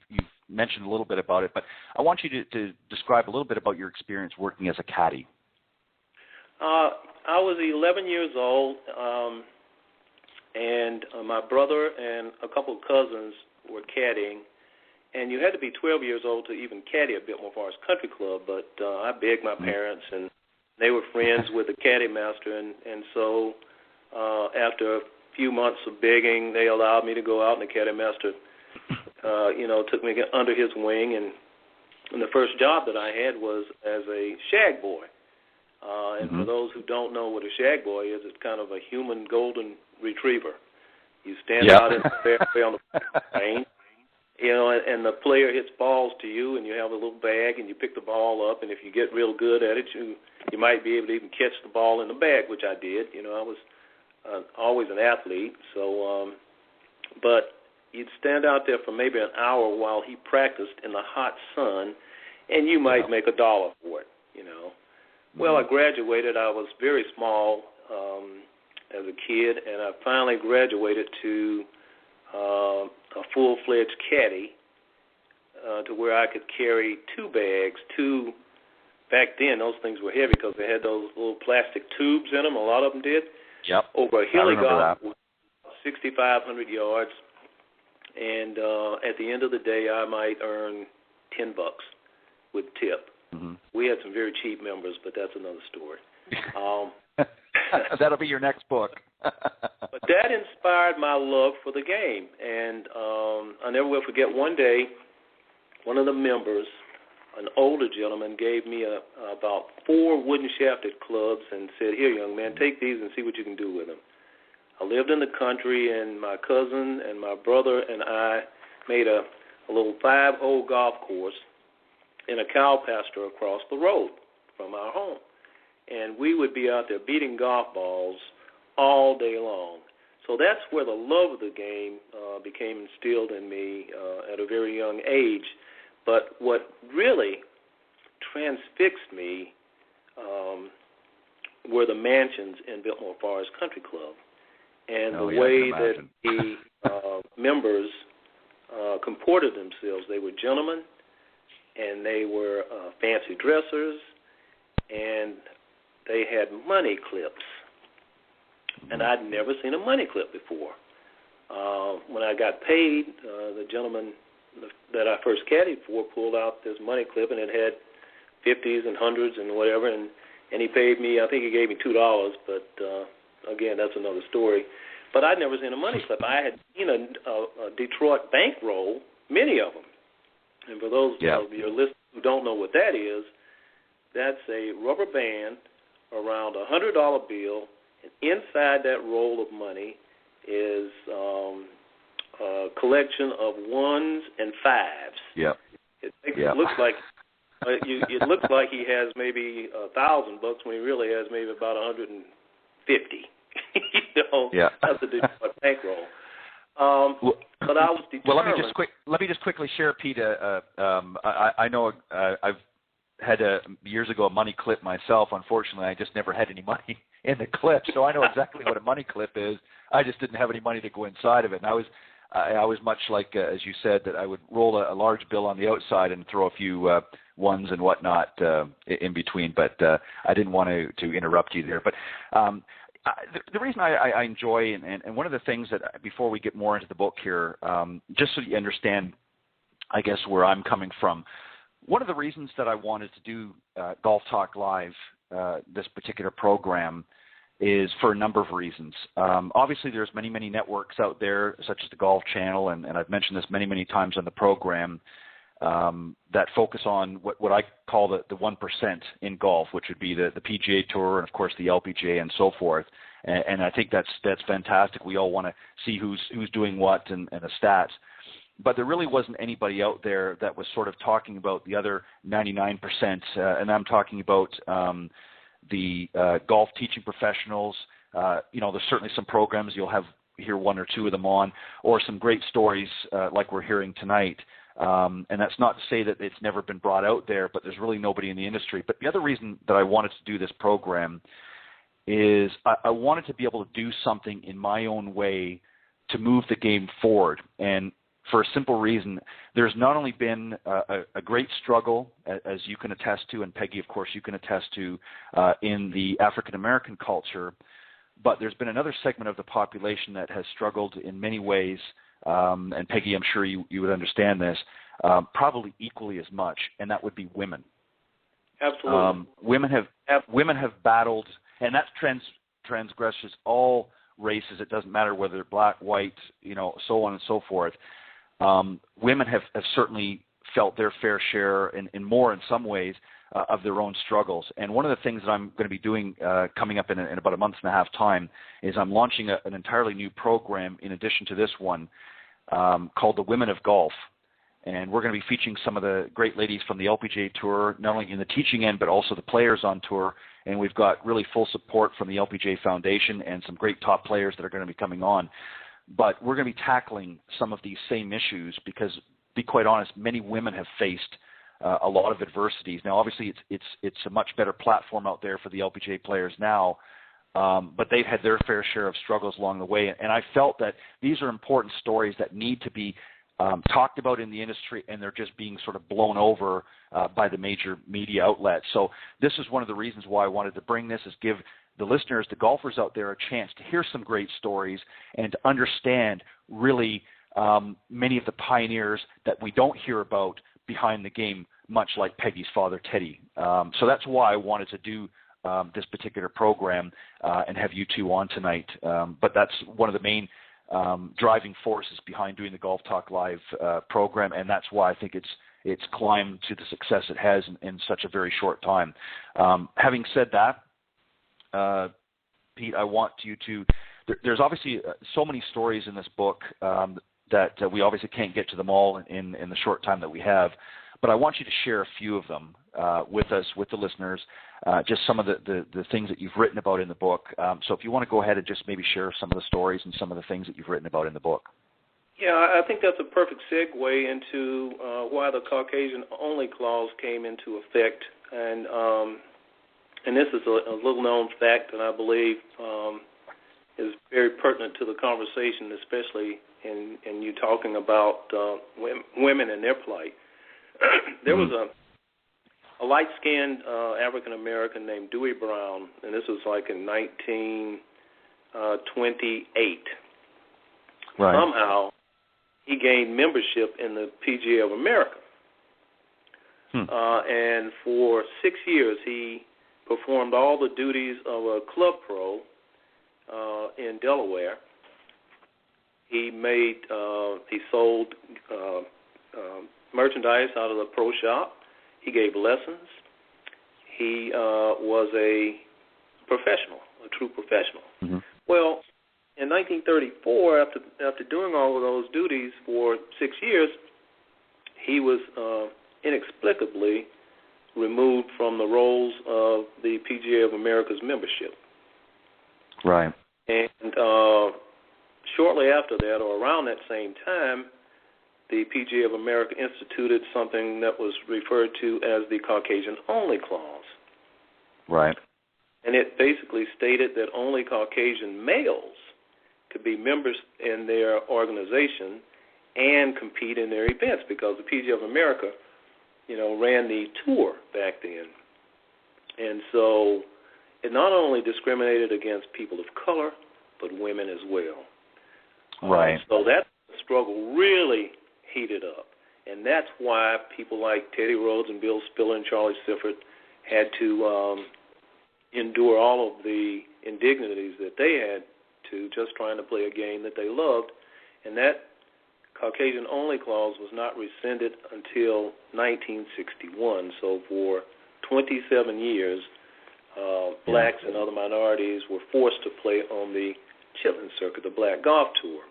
S2: mentioned a little bit about it, but I want you to describe a little bit about your experience working as a caddy.
S4: I was 11 years old, and my brother and a couple of cousins were caddying, and you had to be 12 years old to even caddy at Biltmore Forest Country Club, but I begged my parents, and they were friends with the caddy master, and so after a few months of begging, they allowed me to go out, and the caddy master took me under his wing, and the first job that I had was as a shag boy. And for those who don't know what a shag boy is, it's kind of a human golden retriever. You stand out in the fairway on the plane, you know, and the player hits balls to you, and you have a little bag, and you pick the ball up, and if you get real good at it, you might be able to even catch the ball in the bag, which I did. You know, I was always an athlete, so but you'd stand out there for maybe an hour while he practiced in the hot sun, and you might make $1 for it, you know. Well, I graduated. I was very small as a kid, and I finally graduated to a full-fledged caddy to where I could carry 2 bags. Back then, those things were heavy because they had those little plastic tubes in them. A lot of them did.
S2: Yep.
S4: Over a hilly golf, 6,500 yards. And at the end of the day, I might earn $10 with tip. Mm-hmm. We had some very cheap members, but that's another story.
S2: That'll be your next book.
S4: But that inspired my love for the game. And I never will forget one day, one of the members, an older gentleman, gave me about 4 wooden-shafted clubs and said, "Here, young man, take these and see what you can do with them." I lived in the country, and my cousin and my brother and I made a little 5-hole golf course in a cow pasture across the road from our home. And we would be out there beating golf balls all day long. So that's where the love of the game became instilled in me at a very young age. But what really transfixed me were the mansions in Biltmore Forest Country Club. And the way that the members comported themselves. They were gentlemen, and they were fancy dressers, and they had money clips. And I'd never seen a money clip before. When I got paid, the gentleman that I first caddied for pulled out this money clip, and it had 50s and 100s and whatever, and he paid me, I think he gave me $2, but again, that's another story. But I'd never seen a money clip. I had seen a Detroit bankroll, many of them. And for those of your listeners who don't know what that is, that's a rubber band around a $100 bill, and inside that roll of money is a collection of 1s and 5s.
S2: Yep.
S4: It looks like it looks like he has maybe $1,000 when he really has maybe about 150. You know, that's a Detroit bankroll. But I was determined.
S2: Well, let me just quickly share, Pete. I know I've had years ago a money clip myself. Unfortunately, I just never had any money in the clip, so I know exactly what a money clip is. I just didn't have any money to go inside of it. And I was much like, as you said, that I would roll a large bill on the outside and throw a few ones and whatnot in between. But I didn't want to interrupt you there. But the reason I enjoy, and one of the things that, before we get more into the book here, just so you understand, I guess, where I'm coming from, one of the reasons that I wanted to do Golf Talk Live, this particular program, is for a number of reasons. Obviously, there's many, many networks out there, such as the Golf Channel, and I've mentioned this many, many times on the program, that focus on what I call the 1% in golf, which would be the PGA Tour and, of course, the LPGA and so forth. And I think that's fantastic. We all want to see who's doing what and the stats. But there really wasn't anybody out there that was sort of talking about the other 99%, and I'm talking about the golf teaching professionals. There's certainly some programs you'll hear 1 or 2 of them on, or some great stories like we're hearing tonight. And that's not to say that it's never been brought out there, but there's really nobody in the industry. But the other reason that I wanted to do this program is I wanted to be able to do something in my own way to move the game forward. And for a simple reason, there's not only been a great struggle, as you can attest to, and Peggy, of course, you can attest to, in the African-American culture, but there's been another segment of the population that has struggled in many ways, and Peggy, I'm sure you would understand this, probably equally as much, and that would be women.
S4: Absolutely.
S2: Women have battled, and that transgresses all races. It doesn't matter whether they're black, white, so on and so forth. Women have certainly felt their fair share, and more in some ways, of their own struggles. And one of the things that I'm going to be doing coming up in about a month and a half time is I'm launching an entirely new program in addition to this one called the Women of Golf. And we're going to be featuring some of the great ladies from the LPGA Tour, not only in the teaching end, but also the players on tour. And we've got really full support from the LPGA Foundation and some great top players that are going to be coming on. But we're going to be tackling some of these same issues because, to be quite honest, many women have faced a lot of adversities. Now, obviously, it's a much better platform out there for the LPGA players now, but they've had their fair share of struggles along the way. And I felt that these are important stories that need to be talked about in the industry, and they're just being sort of blown over by the major media outlets. So this is one of the reasons why I wanted to bring this, is give the listeners, the golfers out there, a chance to hear some great stories and to understand really many of the pioneers that we don't hear about behind the game, much like Peggy's father, Teddy. So that's why I wanted to do this particular program and have you two on tonight. But that's one of the main driving forces behind doing the Golf Talk Live program, and that's why I think it's climbed to the success it has in such a very short time. Having said that, Pete, I want you to there's obviously so many stories in this book that we obviously can't get to them all in the short time that we have, but I want you to share a few of them with us, with the listeners, just some of the things that you've written about in the book. So if you want to go ahead and just maybe share some of the stories and some of the things that you've written about in the book.
S4: Yeah, I think that's a perfect segue into why the Caucasian-only clause came into effect. And this is a little-known fact that I believe is very pertinent to the conversation, especially in you talking about women and their plight. There was a light-skinned African-American named Dewey Brown, and this was like in 1928.
S2: Right.
S4: Somehow, he gained membership in the PGA of America. And for 6 years, he performed all the duties of a club pro in Delaware. He sold merchandise out of the pro shop. He gave lessons. He was a professional, a true professional.
S2: Mm-hmm.
S4: Well, in 1934, after doing all of those duties for 6 years, he was inexplicably removed from the rolls of the PGA of America's membership.
S2: Right.
S4: And shortly after that, or around that same time, the PGA of America instituted something that was referred to as the Caucasian-only clause.
S2: Right.
S4: And it basically stated that only Caucasian males could be members in their organization and compete in their events, because the PGA of America, ran the tour back then. And so it not only discriminated against people of color, but women as well.
S2: Right.
S4: So that struggle really heated up. And that's why people like Teddy Rhodes and Bill Spiller and Charlie Sifford had to endure all of the indignities that they had to just trying to play a game that they loved. And that Caucasian-only clause was not rescinded until 1961. So for 27 years, blacks and other minorities were forced to play on the Chitlin Circuit, the Black Golf Tour.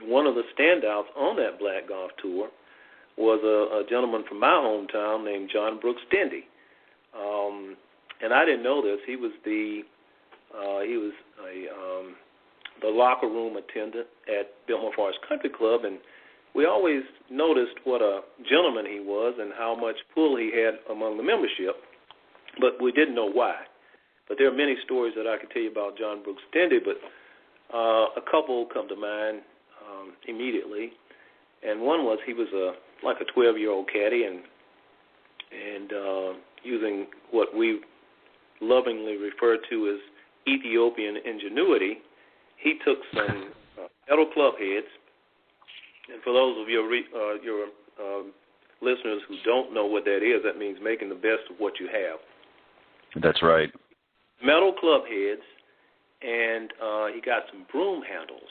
S4: And one of the standouts on that Black Golf Tour was a gentleman from my hometown named John Brooks Dendy. And I didn't know this. He was the locker room attendant at Biltmore Forest Country Club, and we always noticed what a gentleman he was and how much pull he had among the membership, but we didn't know why. But there are many stories that I could tell you about John Brooks Dendy, but a couple come to mind immediately. And one was he was like a 12-year-old caddy, and using what we lovingly refer to as Ethiopian ingenuity, he took some metal club heads. And for those of your listeners who don't know what that is, that means making the best of what you have.
S2: That's right.
S4: Metal club heads, and he got some broom handles,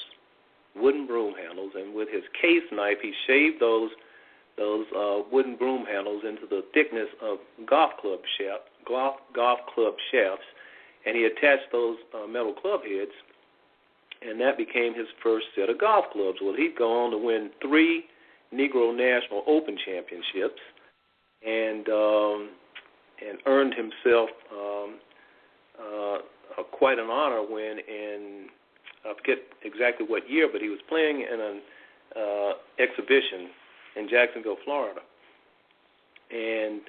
S4: wooden broom handles, and with his case knife, he shaved those those wooden broom handles into the thickness of golf club shafts, and he attached those metal club heads, and that became his first set of golf clubs. Well, he'd go on to win 3 Negro National Open championships, and earned himself quite an honor when in, I forget exactly what year, but he was playing in an exhibition in Jacksonville, Florida. And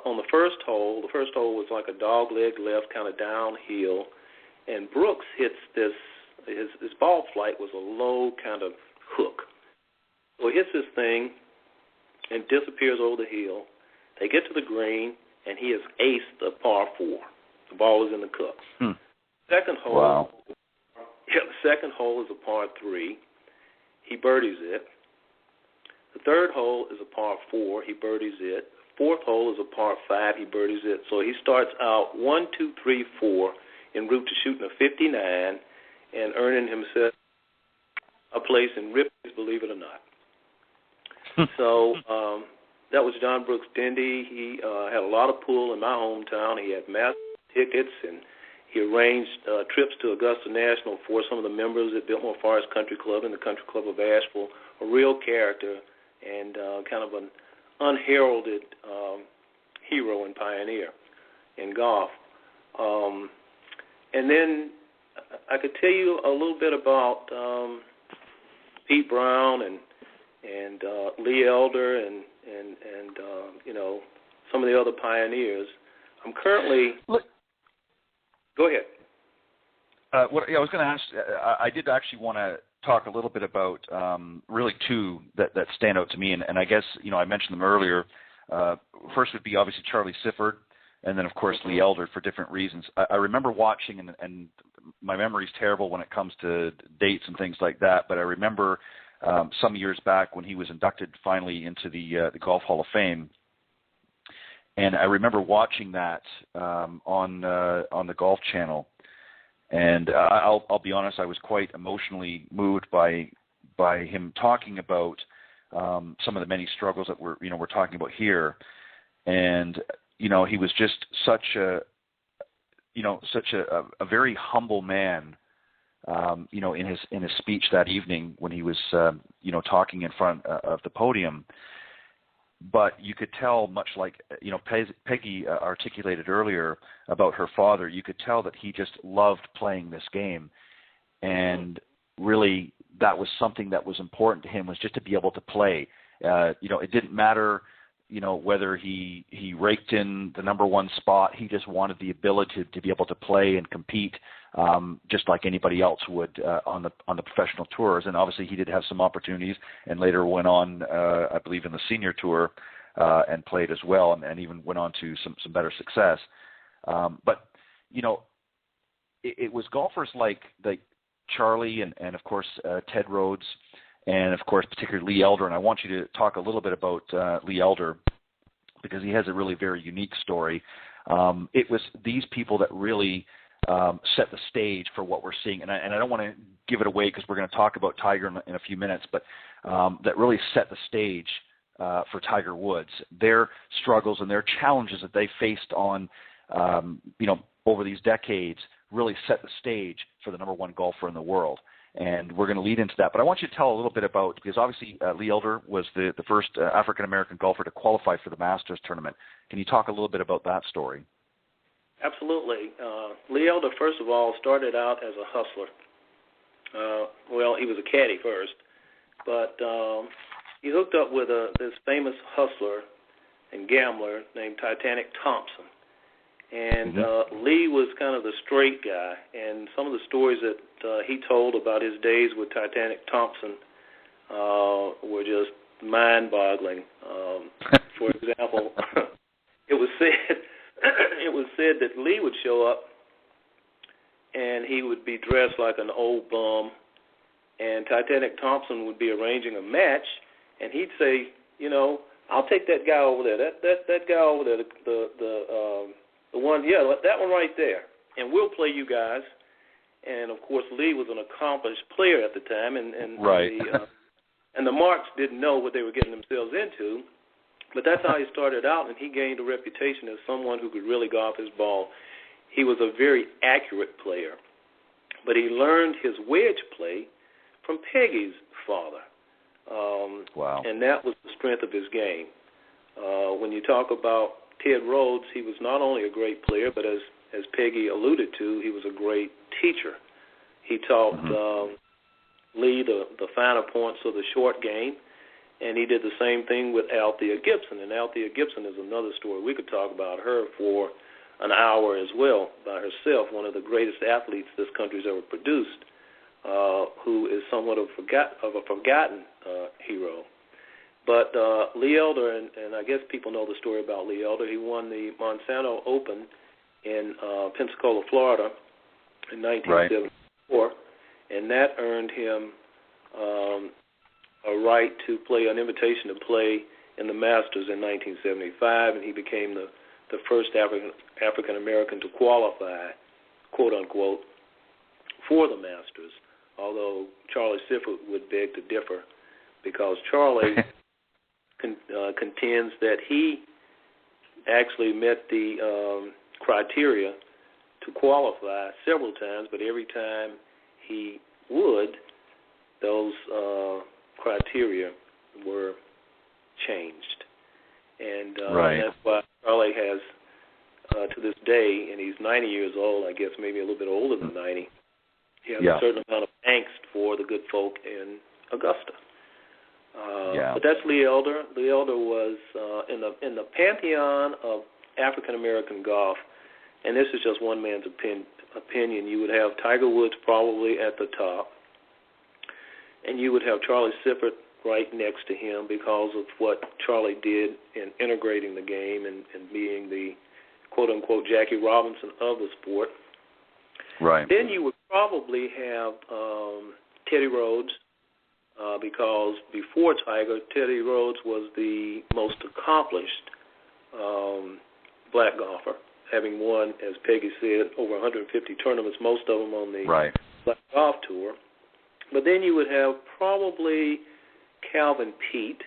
S4: on the first hole was like a dog-leg left, kind of downhill, and Brooks hits this, his ball flight was a low kind of hook. So he hits this thing and disappears over the hill. They get to the green, and he has aced the par 4. The ball is in the cup. Second hole,
S2: wow.
S4: Yeah, the second hole is a par 3. He birdies it. The third hole is a par 4. He birdies it. Fourth hole is a par 5. He birdies it. So he starts out 1, 2, 3, 4 en route to shooting a 59 and earning himself a place in Ripley's, believe it or not. So that was John Brooks Dendy. He had a lot of pull in my hometown. He had mass tickets, and he arranged trips to Augusta National for some of the members at Biltmore Forest Country Club and the Country Club of Asheville. A real character and kind of an unheralded hero and pioneer in golf. And then I could tell you a little bit about Pete Brown and Lee Elder and you know, some of the other pioneers. I'm currently. Go ahead.
S2: I was going to ask. I did actually want to talk a little bit about really 2 that stand out to me, and I guess, you know, I mentioned them earlier. First would be obviously Charlie Sifford, and then of course Lee Elder for different reasons. I remember watching, and my memory's terrible when it comes to dates and things like that, but I remember some years back when he was inducted finally into the Golf Hall of Fame. And I remember watching that on the Golf Channel, and I'll be honest, I was quite emotionally moved by him talking about some of the many struggles that we're talking about here, and you know, he was just such a very humble man, you know, in his speech that evening when he was you know, talking in front of the podium. But you could tell, much like, you know, Peggy articulated earlier about her father, you could tell that he just loved playing this game. And really, that was something that was important to him, was just to be able to play. You know, it didn't matter, you know, whether he raked in the number 1 spot. He just wanted the ability to be able to play and compete just like anybody else would on the professional tours. And obviously he did have some opportunities, and later went on, I believe, in the senior tour and played as well, and even went on to some better success. But, you know, it was golfers like Charlie and of course Ted Rhodes, and of course particularly Lee Elder. And I want you to talk a little bit about Lee Elder, because he has a really very unique story. It was these people that really set the stage for what we're seeing. And I don't want to give it away, because we're going to talk about Tiger in a few minutes, but that really set the stage for Tiger Woods. Their struggles and their challenges that they faced on, you know, over these decades really set the stage for the number 1 golfer in the world. And we're going to lead into that. But I want you to tell a little bit about, because obviously Lee Elder was the first African-American golfer to qualify for the Masters tournament. Can you talk a little bit about that story?
S4: Absolutely. Lee Elder, first of all, started out as a hustler. Well, he was a caddy first, but he hooked up with this famous hustler and gambler named Titanic Thompson. And Lee was kind of the straight guy, and some of the stories that he told about his days with Titanic Thompson were just mind-boggling. For example, it was said that Lee would show up, and he would be dressed like an old bum, and Titanic Thompson would be arranging a match, and he'd say, you know, I'll take that guy over there, that guy over there, the one, yeah, that one right there, and we'll play you guys. And of course, Lee was an accomplished player at the time, and
S2: right.
S4: And the marks didn't know what they were getting themselves into, but that's how he started out, and he gained a reputation as someone who could really golf his ball. He was a very accurate player, but he learned his wedge play from Peggy's father.
S2: Wow.
S4: And that was the strength of his game. When you talk about Ted Rhodes, he was not only a great player, but as Peggy alluded to, he was a great teacher. He taught Lee the finer points of the short game, and he did the same thing with Althea Gibson. And Althea Gibson is another story. We could talk about her for an hour as well by herself, one of the greatest athletes this country's ever produced, who is somewhat of a forgotten hero. But Lee Elder, and I guess people know the story about Lee Elder, he won the Monsanto Open in Pensacola, Florida in 1974, and that earned him a right to play, an invitation to play in the Masters in 1975, and he became the first African American to qualify, quote unquote, for the Masters. Although Charlie Sifford would beg to differ, because Charlie contends that he actually met the criteria to qualify several times, but every time he would, those criteria were changed. And that's why Charlie has, to this day, and he's 90 years old, I guess maybe a little bit older than 90, he has a certain amount of angst for the good folk in Augusta. But that's Lee Elder. Lee Elder was in the pantheon of African-American golf, and this is just one man's opinion. You would have Tiger Woods probably at the top, and you would have Charlie Sifford right next to him because of what Charlie did in integrating the game and being the quote-unquote Jackie Robinson of the sport.
S2: Right.
S4: Then you would probably have Teddy Rhodes, because before Tiger, Teddy Rhodes was the most accomplished black golfer, having won, as Peggy said, over 150 tournaments, most of them on the Black Golf Tour. But then you would have probably Calvin Peete,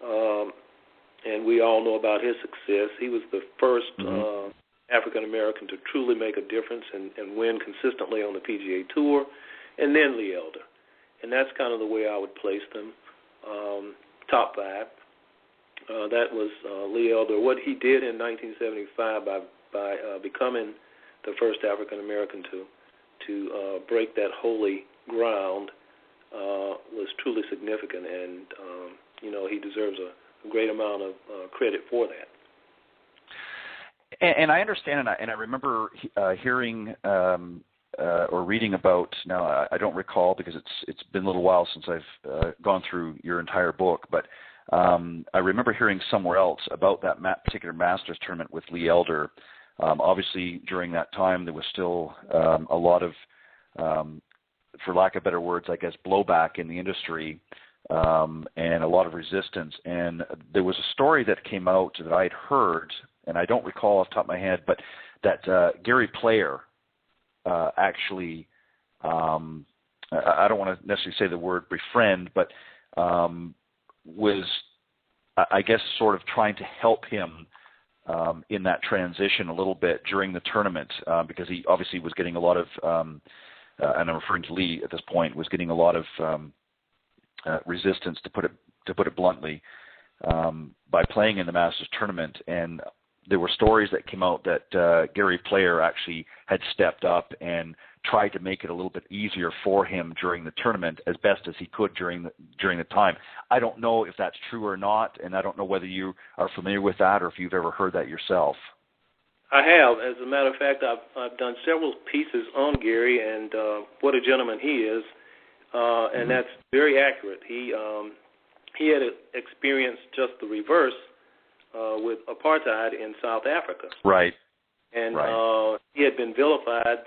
S4: and we all know about his success. He was the first African-American to truly make a difference and win consistently on the PGA Tour, and then Lee Elder. And that's kind of the way I would place them, top five. That was Lee Elder. What he did in 1975 by becoming the first African-American to break that holy ground was truly significant, and he deserves a great amount of credit for that.
S2: And I understand, and I remember hearing or reading about. Now I don't recall because it's been a little while since I've gone through your entire book, but I remember hearing somewhere else about that particular Masters tournament with Lee Elder. Obviously, during that time, there was still a lot of, for lack of better words, I guess, blowback in the industry and a lot of resistance. And there was a story that came out that I'd heard, and I don't recall off the top of my head, but that Gary Player actually, I don't want to necessarily say the word befriend, but was, I guess, sort of trying to help him in that transition a little bit during the tournament because he obviously was getting a lot of, and I'm referring to Lee at this point, was getting a lot of resistance, to put it bluntly, by playing in the Masters tournament. And there were stories that came out that Gary Player actually had stepped up and tried to make it a little bit easier for him during the tournament as best as he could during the time. I don't know if that's true or not, and I don't know whether you are familiar with that or if you've ever heard that yourself.
S4: I have. As a matter of fact, I've done several pieces on Gary and what a gentleman he is, and that's very accurate. He had experienced just the reverse with apartheid in South Africa.
S2: Right.
S4: And he had been vilified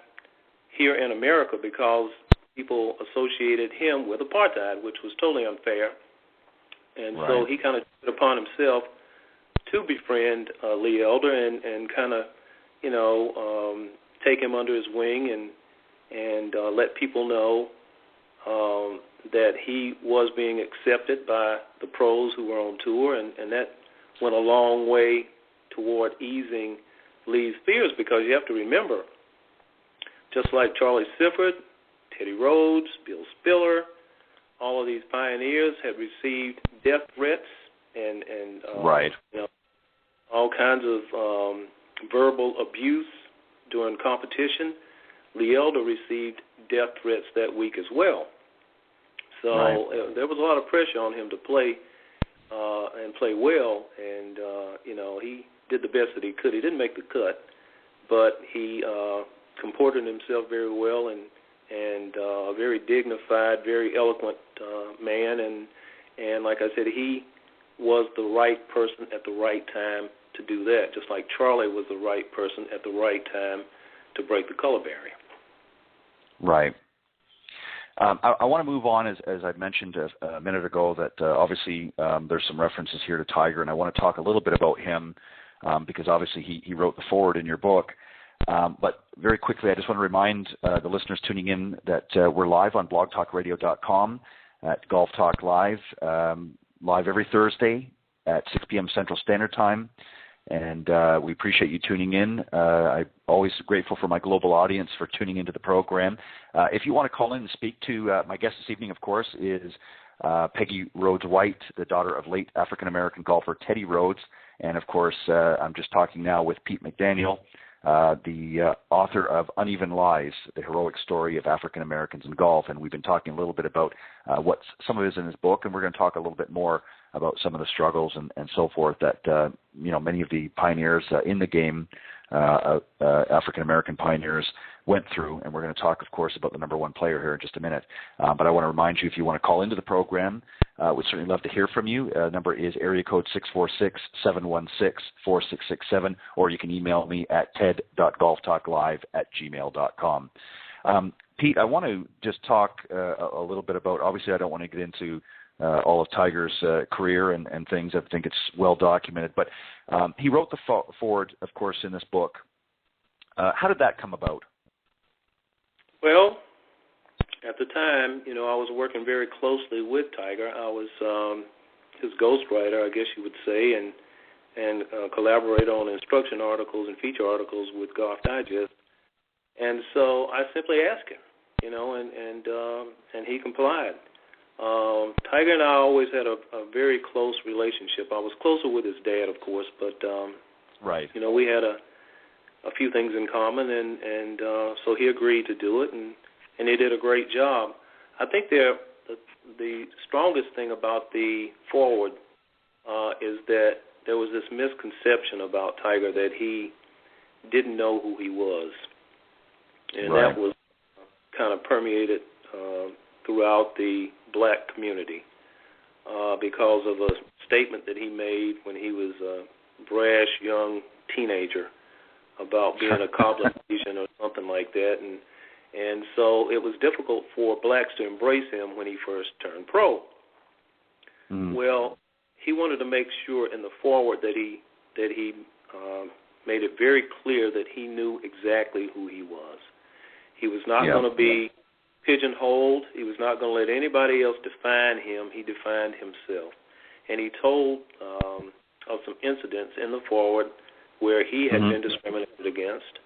S4: here in America because people associated him with apartheid, which was totally unfair. And so he kind of took it upon himself to befriend Lee Elder and kind of, take him under his wing and let people know that he was being accepted by the pros who were on tour, and that went a long way toward easing Lee's fears, because you have to remember, just like Charlie Sifford, Teddy Rhodes, Bill Spiller, all of these pioneers had received death threats and
S2: right.
S4: All kinds of verbal abuse during competition. Lee Elder received death threats that week as well. So there was a lot of pressure on him to play and play well, and he did the best that he could. He didn't make the cut, but he comported himself very well and a very dignified, very eloquent man, and like I said, he was the right person at the right time to do that, just like Charlie was the right person at the right time to break the color barrier.
S2: Right. I want to move on, as I mentioned a minute ago, that obviously there's some references here to Tiger, and I want to talk a little bit about him because obviously he wrote the foreword in your book. But very quickly, I just want to remind the listeners tuning in that we're live on blogtalkradio.com at Golf Talk Live, live every Thursday at 6 p.m. Central Standard Time. And we appreciate you tuning in. I'm always grateful for my global audience for tuning into the program. If you want to call in and speak to my guest this evening, of course, is Peggy Rhodes White, the daughter of late African-American golfer Teddy Rhodes. And, of course, I'm just talking now with Pete McDaniel, the author of Uneven Lies, the heroic story of African Americans in golf. And we've been talking a little bit about what some of it is in his book, and we're going to talk a little bit more about some of the struggles and so forth that many of the pioneers in the game, African American pioneers, went through. And we're going to talk, of course, about the number one player here in just a minute. But I want to remind you, if you want to call into the program, we'd certainly love to hear from you. Number is area code 646-716-4667, or you can email me at ted.golftalklive@gmail.com. Pete, I want to just talk a little bit about, obviously I don't want to get into all of Tiger's career and things. I think it's well documented. But he wrote the foreword, of course, in this book. How did that come about?
S4: Well, at the time, I was working very closely with Tiger. I was his ghostwriter, I guess you would say, and collaborate on instruction articles and feature articles with Golf Digest. And so I simply asked him, and he complied. Tiger and I always had a very close relationship. I was closer with his dad, of course, but we had a few things in common, and so he agreed to do it, and he did a great job. I think the strongest thing about the foreword is that there was this misconception about Tiger that he didn't know who he was, and that was kind of permeated throughout the black community because of a statement that he made when he was a brash young teenager about being a Caucasian or something like that, and so it was difficult for blacks to embrace him when he first turned pro. Well, he wanted to make sure in the foreword that he made it very clear that he knew exactly who he was. He was not going to be pigeonholed. He was not going to let anybody else define him. He defined himself. And he told of some incidents in the foreword where he had been discriminated against.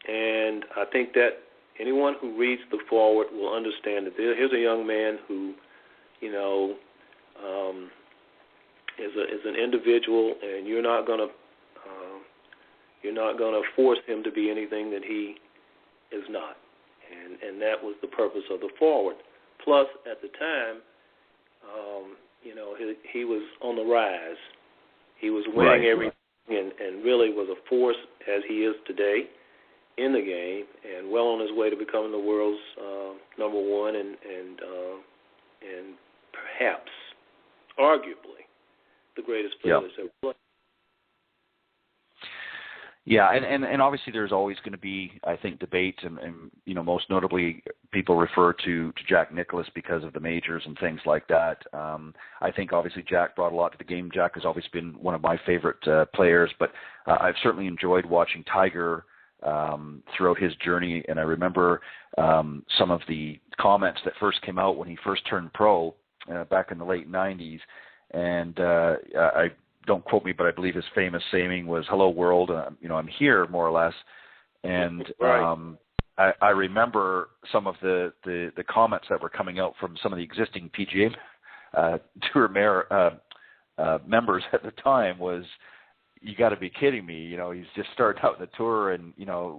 S4: And I think that anyone who reads the foreword will understand that here's a young man who, is an individual, and you're not going to force him to be anything that he is not. And that was the purpose of the foreword. Plus, at the time, he was on the rise. He was winning everything and really was a force, as he is today, in the game, and well on his way to becoming the world's number one and perhaps, arguably, the greatest player that's ever played.
S2: Yeah, and obviously there's always going to be, I think, debate, and most notably people refer to Jack Nicklaus because of the majors and things like that. I think obviously Jack brought a lot to the game. Jack has always been one of my favorite players, but I've certainly enjoyed watching Tiger throughout his journey. And I remember some of the comments that first came out when he first turned pro back in the late 90s. And I don't quote me, but I believe his famous saying was, "Hello, world, I'm here," more or less. And
S4: right.
S2: I remember some of the comments that were coming out from some of the existing PGA Tour members at the time was, "You got to be kidding me! He's just started out in the tour, and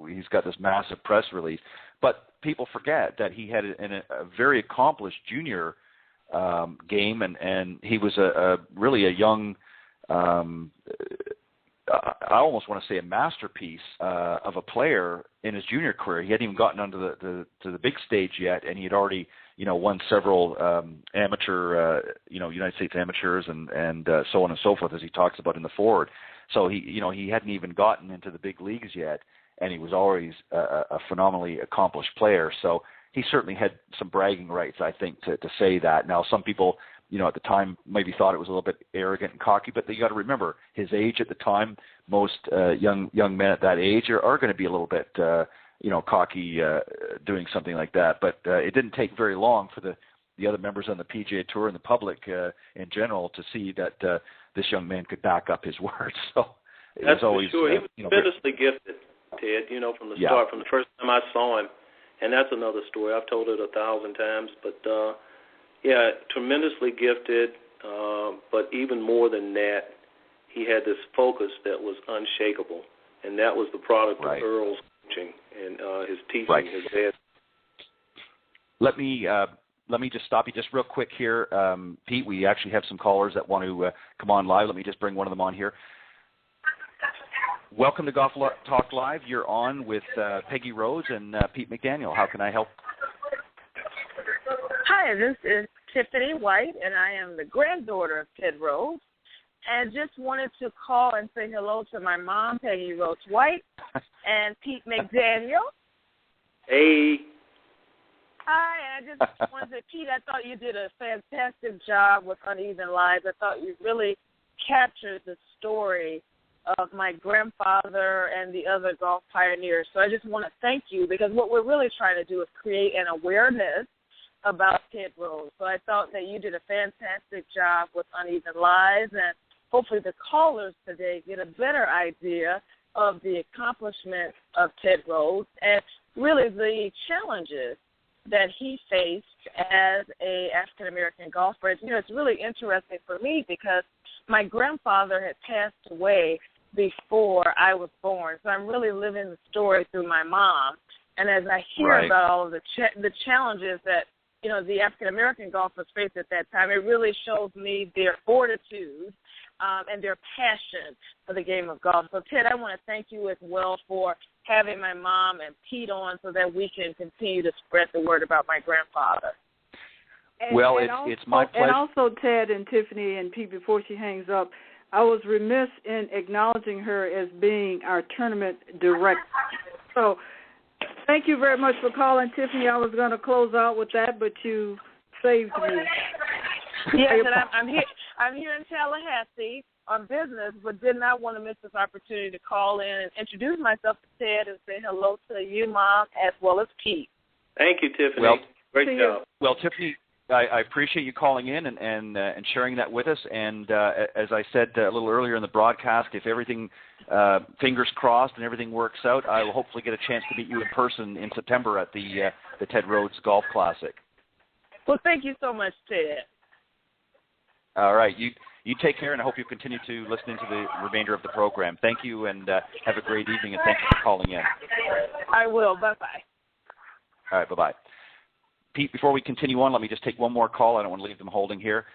S2: he's got this massive press release." But people forget that he had a very accomplished junior game, and he was really a young. I almost want to say a masterpiece of a player in his junior career. He hadn't even gotten onto the big stage yet, and he had already won several amateur United States amateurs and so on and so forth, as he talks about in the forward. So he hadn't even gotten into the big leagues yet, and he was always a phenomenally accomplished player. So he certainly had some bragging rights, I think, to say that. Now, some people, at the time maybe thought it was a little bit arrogant and cocky, but you got to remember his age at the time. Most young men at that age are going to be a little bit, cocky doing something like that. But it didn't take very long for the other members on the PGA Tour and the public in general to see that this young man could back up his words. So it was always
S4: for sure. He was tremendously gifted, Ted. From the start, from the first time I saw him, and that's another story. I've told it 1,000 times, but. Tremendously gifted, but even more than that, he had this focus that was unshakable, and that was the product of Earl's coaching and his teaching, his dad.
S2: Let me just stop you just real quick here, Pete. We actually have some callers that want to come on live. Let me just bring one of them on here. Welcome to Golf Talk Live. You're on with Peggy Rhodes and Pete McDaniel. How can I help?
S7: Hi, this is Tiffany White, and I am the granddaughter of Ted Rhodes, and just wanted to call and say hello to my mom, Peggy Rhodes White, and Pete McDaniel.
S4: Hey.
S7: Hi, and I just wanted to say, Pete, I thought you did a fantastic job with Uneven Lives. I thought you really captured the story of my grandfather and the other golf pioneers. So I just want to thank you, because what we're really trying to do is create an awareness about Ted Rhodes. So I thought that you did a fantastic job with Uneven Lives, and hopefully the callers today get a better idea of the accomplishments of Ted Rhodes and really the challenges that he faced as a African-American golfer. It's really interesting for me because my grandfather had passed away before I was born, so I'm really living the story through my mom. And as I hear about all of the challenges that the African-American golfers faced at that time, it really shows me their fortitude and their passion for the game of golf. So, Ted, I want to thank you as well for having my mom and Pete on so that we can continue to spread the word about my grandfather.
S2: It's my pleasure.
S3: And also, Ted and Tiffany and Pete, before she hangs up, I was remiss in acknowledging her as being our tournament director. So, thank you very much for calling, Tiffany. I was going to close out with that, but you saved me.
S7: Yes, and I'm here in Tallahassee on business, but did not want to miss this opportunity to call in and introduce myself to Ted and say hello to you, Mom, as well as Pete.
S4: Thank you, Tiffany. Great job.
S2: Well, Tiffany, I appreciate you calling in and sharing that with us. And as I said a little earlier in the broadcast, if everything, fingers crossed, and everything works out, I will hopefully get a chance to meet you in person in September at the Ted Rhodes Golf Classic.
S7: Well, thank you so much, Ted.
S2: All right. You take care, and I hope you continue to listen into the remainder of the program. Thank you, and have a great evening, and thank you for calling in.
S7: I will. Bye-bye.
S2: All right, bye-bye. Pete, before we continue on, let me just take one more call. I don't want to leave them holding here.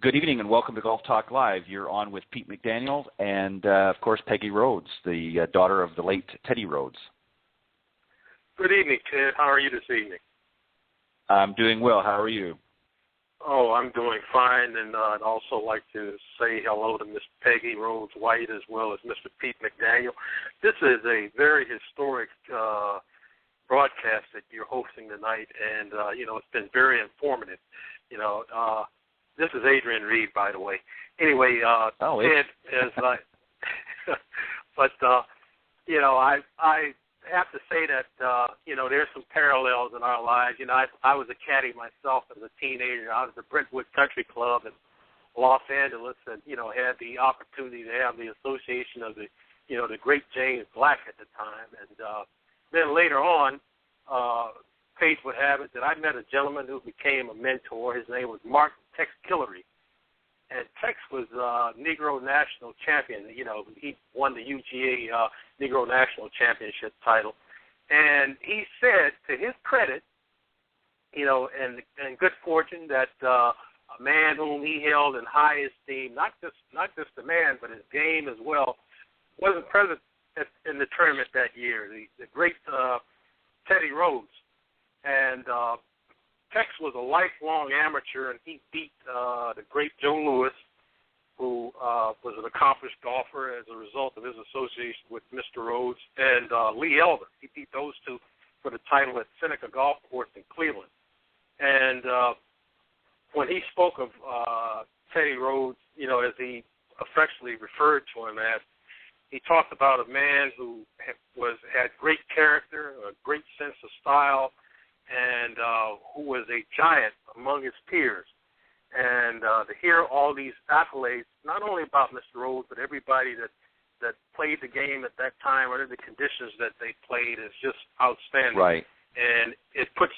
S2: Good evening, and welcome to Golf Talk Live. You're on with Pete McDaniel and, of course, Peggy Rhodes, the daughter of the late Teddy Rhodes.
S8: Good evening, Ted. How are you this evening?
S2: I'm doing well. How are you?
S8: Oh, I'm doing fine, and I'd also like to say hello to Miss Peggy Rhodes White as well as Mr. Pete McDaniel. This is a very historic broadcast that you're hosting tonight, and, it's been very informative. This is Adrian Reed, by the way. Anyway, Ted, but, I have to say that, there's some parallels in our lives. I was a caddy myself as a teenager. I was at the Brentwood Country Club in Los Angeles and, had the opportunity to have the association of the great James Black at the time. And then later on, fate would have it that I met a gentleman who became a mentor. His name was Mark Tex Guillory. And Tex was Negro National Champion. He won the UGA Negro National Championship title. And he said, to his credit, and good fortune, that a man whom he held in high esteem, not just the man, but his game as well, wasn't present in the tournament that year. The great Teddy Rhodes. And Tex was a lifelong amateur, and he beat the great Joe Louis, who was an accomplished golfer as a result of his association with Mr. Rhodes, and Lee Elder. He beat those two for the title at Seneca Golf Course in Cleveland. And when he spoke of Teddy Rhodes, as he affectionately referred to him as, he talked about a man who had great character, a great sense of style, and who was a giant among his peers. And to hear all these accolades, not only about Mr. Rhodes, but everybody that played the game at that time under the conditions that they played, is just outstanding.
S2: Right.
S8: And it puts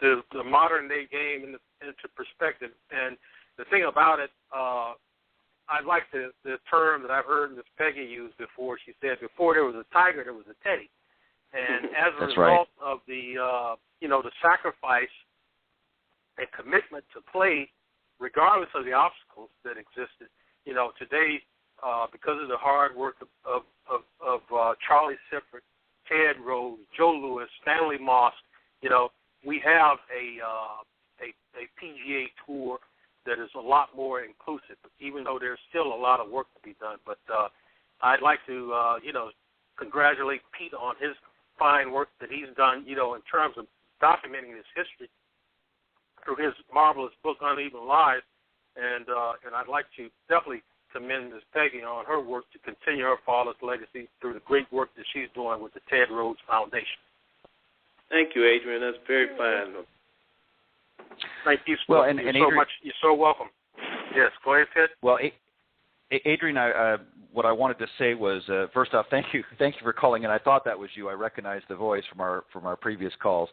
S8: the modern day game into perspective. And the thing about it, I like the term that I've heard Miss Peggy use before. She said, before there was a Tiger, there was a Teddy. And as a result of the the sacrifice and commitment to play, regardless of the obstacles that existed, today, because of the hard work of Charlie Sifford, Ted Rhodes, Joe Louis, Stanley Moss, we have a PGA tour that is a lot more inclusive, even though there's still a lot of work to be done. But I'd like to, congratulate Pete on his fine work that he's done, in terms of documenting his history through his marvelous book, Uneven Lives. And I'd like to definitely commend Ms. Peggy on her work to continue her father's legacy through the great work that she's doing with the Ted Rhodes Foundation.
S4: Thank you, Adrian. That's very fine.
S8: Thank you
S2: so
S8: Adrian, much. You're so welcome. Yes, go ahead, Ted.
S2: Well, Adrian, what I wanted to say was, first off, thank you for calling in. I thought that was you. I recognized the voice from our previous calls.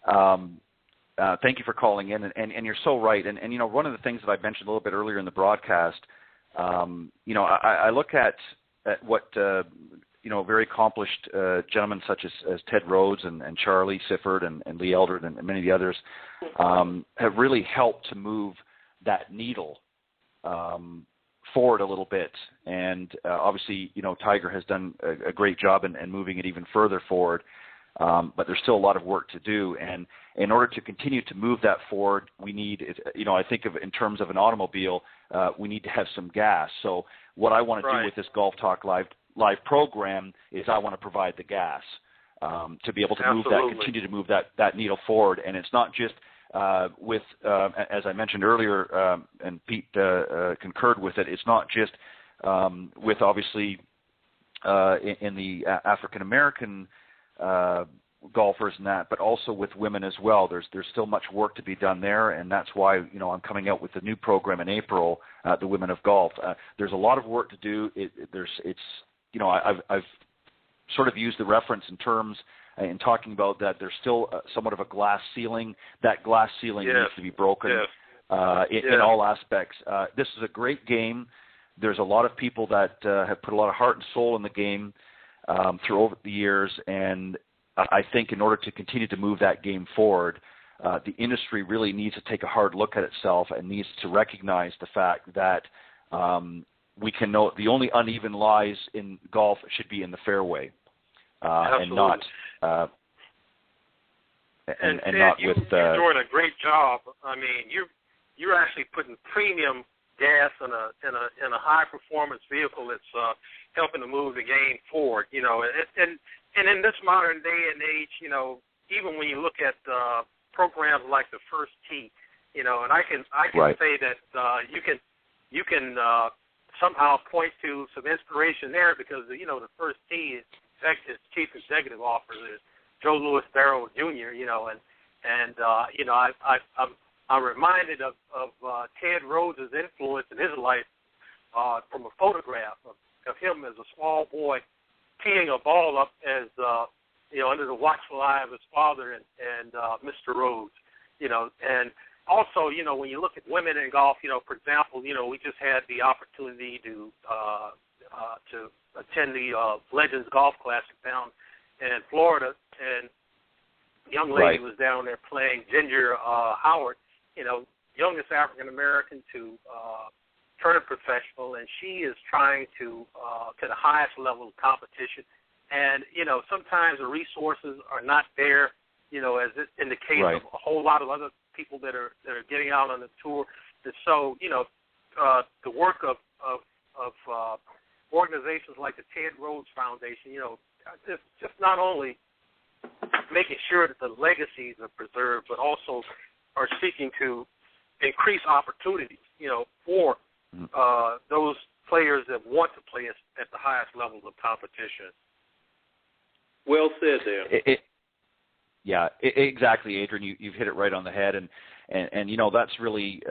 S2: Thank you for calling in, and you're so right. And one of the things that I mentioned a little bit earlier in the broadcast, I look at what very accomplished gentlemen such as Ted Rhodes and Charlie Sifford and Lee Elder and many of the others have really helped to move that needle forward a little bit. And obviously, Tiger has done a great job in moving it even further forward. But there's still a lot of work to do. And in order to continue to move that forward, we need, I think of it in terms of an automobile, we need to have some gas. So what I want to do with this Golf Talk Live program is I want to provide the gas to be able to move that, continue to move that needle forward. And it's not just with, as I mentioned earlier, and Pete concurred with it, it's not just with obviously in the African-American golfers and that, but also with women as well. There's still much work to be done there, and that's why I'm coming out with the new program in April, the Women of Golf. There's a lot of work to do. I've sort of used the reference in terms in talking about that there's still somewhat of a glass ceiling. That glass ceiling needs to be broken in all aspects. This is a great game. There's a lot of people that have put a lot of heart and soul in the game through over the years, and I think in order to continue to move that game forward, the industry really needs to take a hard look at itself and needs to recognize the fact that we can know the only uneven lies in golf should be in the fairway, and not
S8: and
S2: not
S8: you're doing a great job. I mean, you're actually putting premium gas in a high performance vehicle that's helping to move the game forward. And in this modern day and age, even when you look at programs like the First Tee, and I can say that you can somehow point to some inspiration there because the First Tee chief executive officer is Joe Louis Barrow Jr. I'm reminded of Ted Rhodes' influence in his life from a photograph of him as a small boy teeing a ball up as under the watchful eye of his father and Mr. Rhodes. And also, when you look at women in golf, for example, we just had the opportunity to attend the Legends Golf Classic down in Florida, and a young lady was down there playing, Ginger Howard, youngest African American to turn professional, and she is trying to the highest level of competition. And sometimes the resources are not there, as in the case of a whole lot of other people that are getting out on the tour. And so, the work of organizations like the Ted Rhodes Foundation, just not only making sure that the legacies are preserved, but also are seeking to increase opportunities, for those players that want to play at the highest levels of competition.
S4: Well said there.
S2: Exactly, Adrian. You've hit it right on the head, and that's really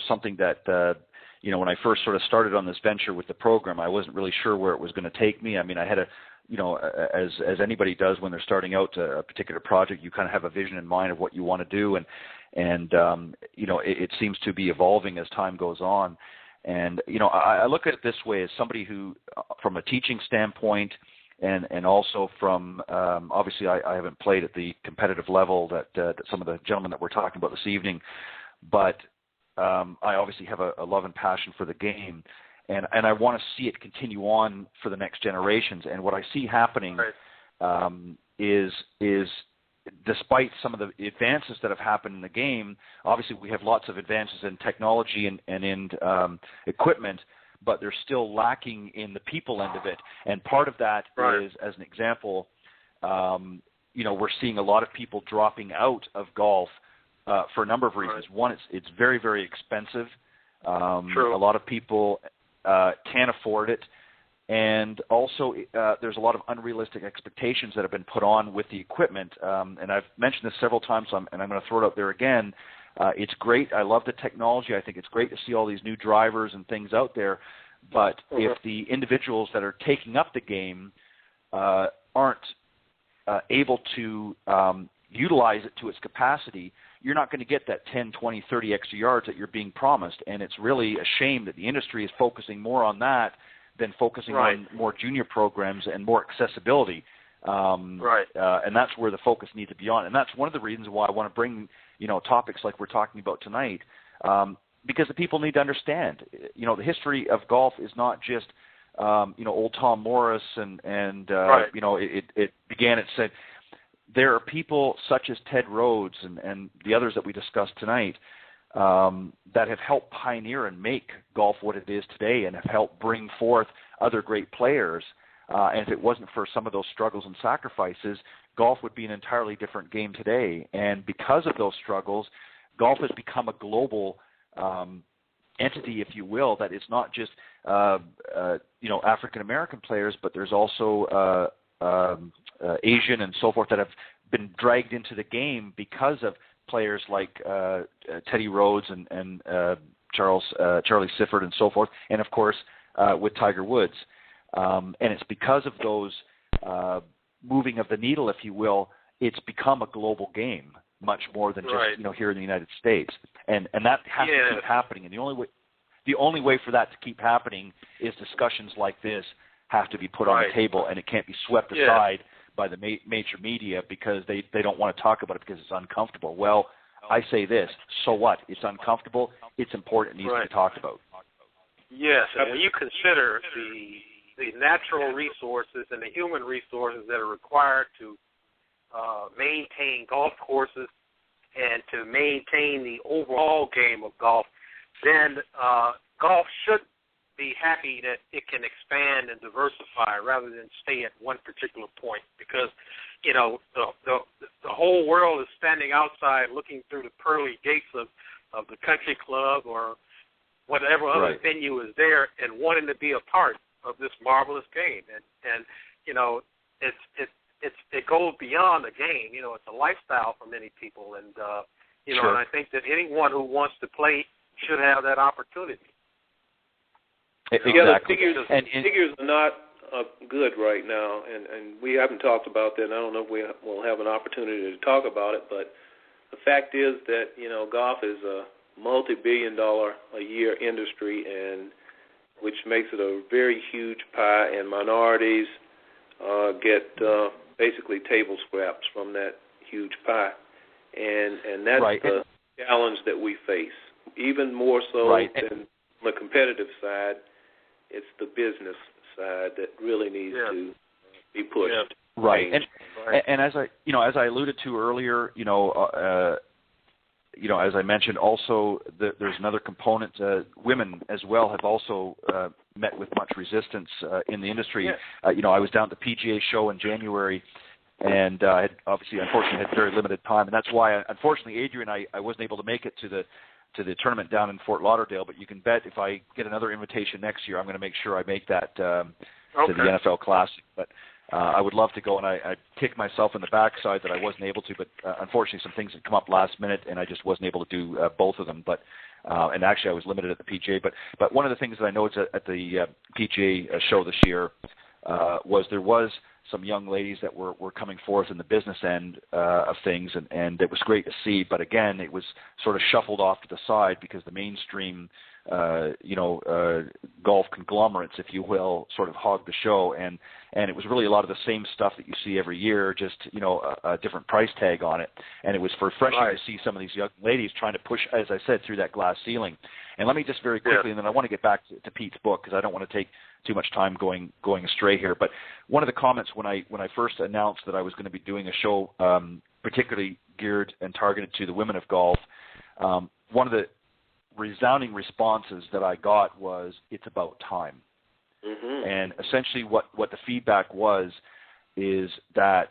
S2: something that when I first sort of started on this venture with the program, I wasn't really sure where it was going to take me. I mean, I had as anybody does when they're starting out a particular project, you kind of have a vision in mind of what you want to do, and it seems to be evolving as time goes on. And I look at it this way as somebody who, from a teaching standpoint, and also from obviously I haven't played at the competitive level that some of the gentlemen that we're talking about this evening, but I obviously have a love and passion for the game, and I want to see it continue on for the next generations. And what I see happening is despite some of the advances that have happened in the game, obviously we have lots of advances in technology and in equipment, but they're still lacking in the people end of it. And part of that is, as an example, we're seeing a lot of people dropping out of golf for a number of reasons. One, it's very, very expensive.
S8: True.
S2: A lot of people can't afford it. And also, there's a lot of unrealistic expectations that have been put on with the equipment. And I've mentioned this several times, and I'm going to throw it out there again. It's great. I love the technology. I think it's great to see all these new drivers and things out there. But if the individuals that are taking up the game aren't able to utilize it to its capacity, you're not going to get that 10, 20, 30 extra yards that you're being promised. And it's really a shame that the industry is focusing more on that than focusing on more junior programs and more accessibility. And that's where the focus needs to be on. And that's one of the reasons why I want to bring, topics like we're talking about tonight, because the people need to understand, the history of golf is not just, old Tom Morris and it began at said, there are people such as Ted Rhodes and the others that we discussed tonight that have helped pioneer and make golf what it is today and have helped bring forth other great players. And if it wasn't for some of those struggles and sacrifices, golf would be an entirely different game today. And because of those struggles, golf has become a global entity, if you will, that it's not just, African-American players, but there's also Asian and so forth that have been dragged into the game because of players like Teddy Rhodes and Charlie Sifford and so forth, and of course with Tiger Woods. And it's because of those moving of the needle, if you will, it's become a global game much more than just here in the United States, and that has to keep happening. And the only way for that to keep happening is discussions like this have to be put on the table, and it can't be swept aside by the major media because they don't want to talk about it because it's uncomfortable. Well, I say this, so what? It's uncomfortable. It's important. It needs to be talked about.
S8: Yes, and when you consider the natural resources and the human resources that are required to maintain golf courses and to maintain the overall game of golf, then golf should be happy that it can expand and diversify rather than stay at one particular point, because the whole world is standing outside looking through the pearly gates of the country club or whatever other venue is there and wanting to be a part of this marvelous game. And it goes beyond the game. You know, it's a lifestyle for many people, and you know,
S2: Sure.
S8: and I think that anyone who wants to play should have that opportunity.
S2: Exactly.
S4: Yeah, the figures are not good right now, and we haven't talked about that, and I don't know if we will have an opportunity to talk about it, but the fact is that, you know, golf is a multi-billion-dollar-a-year industry, and which makes it a very huge pie, and minorities get basically table scraps from that huge pie, and that's
S2: right.
S4: the challenge that we face, even more so than on the competitive side. It's the business side that really needs to be pushed.
S8: Yeah.
S2: Right, and as I alluded to earlier, as I mentioned, also there's another component. Women as well have also met with much resistance in the industry.
S4: Yeah.
S2: I was down at the PGA show in January, and I had unfortunately had very limited time, and that's why, unfortunately, Adrian, I wasn't able to make it to the tournament down in Fort Lauderdale. But you can bet if I get another invitation next year, I'm going to make sure I make that to the NFL Classic. But I would love to go, and I kick myself in the backside that I wasn't able to. But unfortunately, some things had come up last minute, and I just wasn't able to do both of them. But and actually, I was limited at the PGA. But one of the things that I noticed at the PGA show this year was there was some young ladies that were coming forth in the business end of things, and it was great to see. But again, it was sort of shuffled off to the side because the mainstream, golf conglomerates, if you will, sort of hogged the show, and it was really a lot of the same stuff that you see every year, just a different price tag on it. And it was refreshing to see some of these young ladies trying to push, as I said, through that glass ceiling. And let me just very quickly, and then I want to get back to Pete's book because I don't want to take too much time going astray here. But one of the comments when I first announced that I was going to be doing a show particularly geared and targeted to the women of golf, one of the resounding responses that I got was, "It's about time." Mm-hmm. And essentially what the feedback is that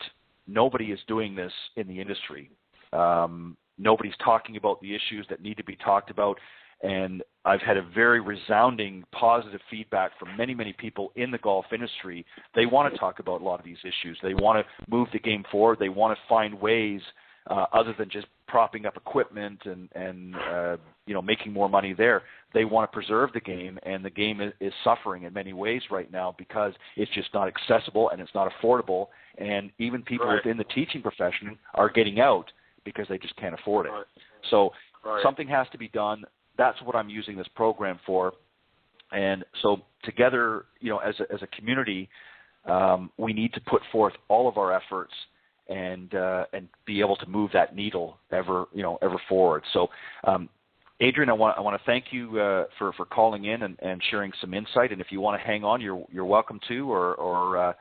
S2: nobody is doing this in the industry. Nobody's talking about the issues that need to be talked about. And I've had a very resounding positive feedback from many, many people in the golf industry. They want to talk about a lot of these issues. They want to move the game forward. They want to find ways other than just propping up equipment and making more money there. They want to preserve the game, and the game is suffering in many ways right now because it's just not accessible and it's not affordable. And even people within the teaching profession are getting out because they just can't afford it. So something has to be done. That's what I'm using this program for. And so together, as a community, we need to put forth all of our efforts and be able to move that needle ever forward. So, Adrian, I want to thank you for calling in and sharing some insight. And if you want to hang on, you're welcome to, or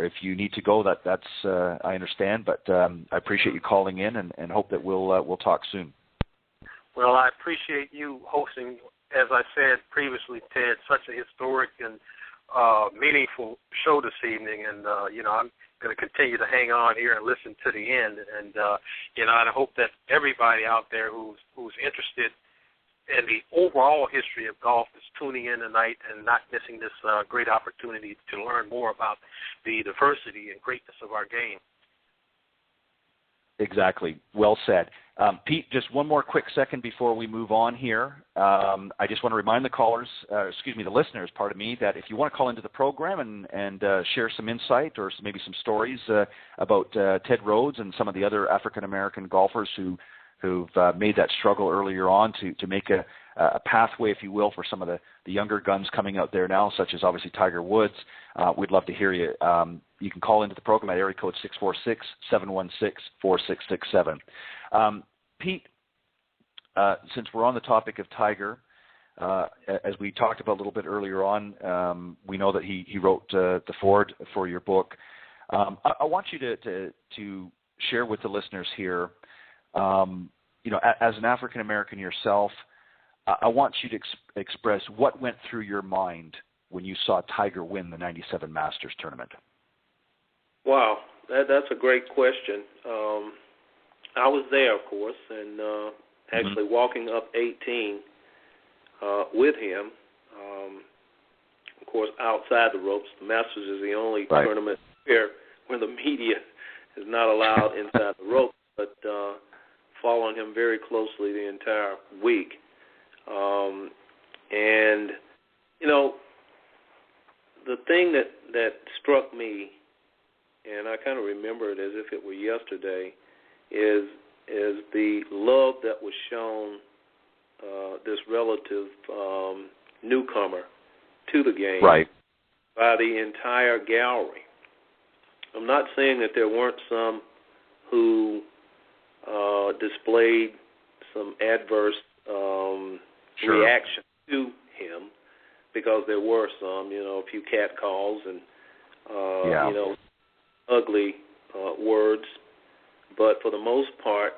S2: if you need to go, that's I understand. But I appreciate you calling in and hope that we'll talk soon.
S8: Well, I appreciate you hosting, as I said previously, Ted, such a historic and meaningful show this evening. And, I'm going to continue to hang on here and listen to the end. And, and I hope that everybody out there who's interested in the overall history of golf is tuning in tonight and not missing this great opportunity to learn more about the diversity and greatness of our game.
S2: Exactly. Well said. Pete, just one more quick second before we move on here. I just want to remind the listeners, that if you want to call into the program and share some insight or maybe some stories about Ted Rhodes and some of the other African-American golfers who've made that struggle earlier on to make a pathway, if you will, for some of the younger guns coming out there now, such as obviously Tiger Woods, we'd love to hear you. You can call into the program at area code 646-716-4667. Pete, since we're on the topic of Tiger, as we talked about a little bit earlier on, we know that he wrote the foreword for your book. I want you to share with the listeners here, as an African American yourself, I want you to express what went through your mind when you saw Tiger win the 97 Masters tournament. Wow,
S4: that's a great question. I was there, of course, and actually walking up 18 with him. Of course, outside the ropes, the Masters is the only tournament where where the media is not allowed inside the rope, but following him very closely the entire week. And, you know, the thing that struck me, and I kind of remember it as if it were yesterday, is the love that was shown this relative newcomer to the game by the entire gallery. I'm not saying that there weren't some who displayed some adverse reaction to him, because there were some, you know, a few catcalls and, you know, ugly words. But for the most part,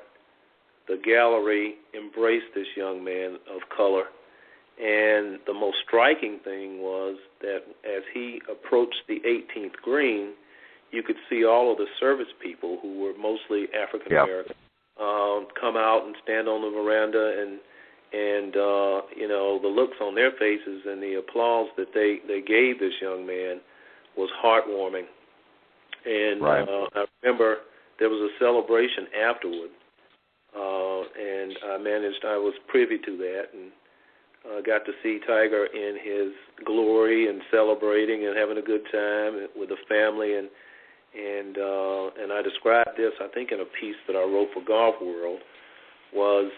S4: the gallery embraced this young man of color. And the most striking thing was that as he approached the 18th green, you could see all of the service people, who were mostly African American, come out and stand on the veranda, and you know, the looks on their faces and the applause that they gave this young man was heartwarming. And I remember there was a celebration afterward, and I was privy to that, and got to see Tiger in his glory and celebrating and having a good time with the family, and I described this, I think, in a piece that I wrote for Golf World. Was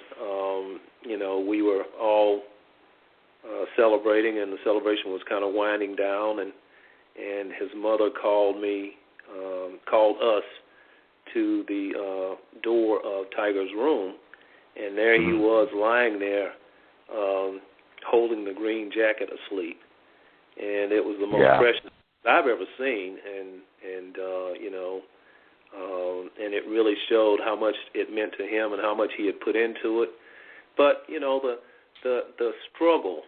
S4: you know, we were all celebrating, and the celebration was kind of winding down, and his mother called us to the door of Tiger's room, and there he was lying there, holding the green jacket asleep, and it was the most precious I've ever seen, and you know, and it really showed how much it meant to him and how much he had put into it. But you know, the struggle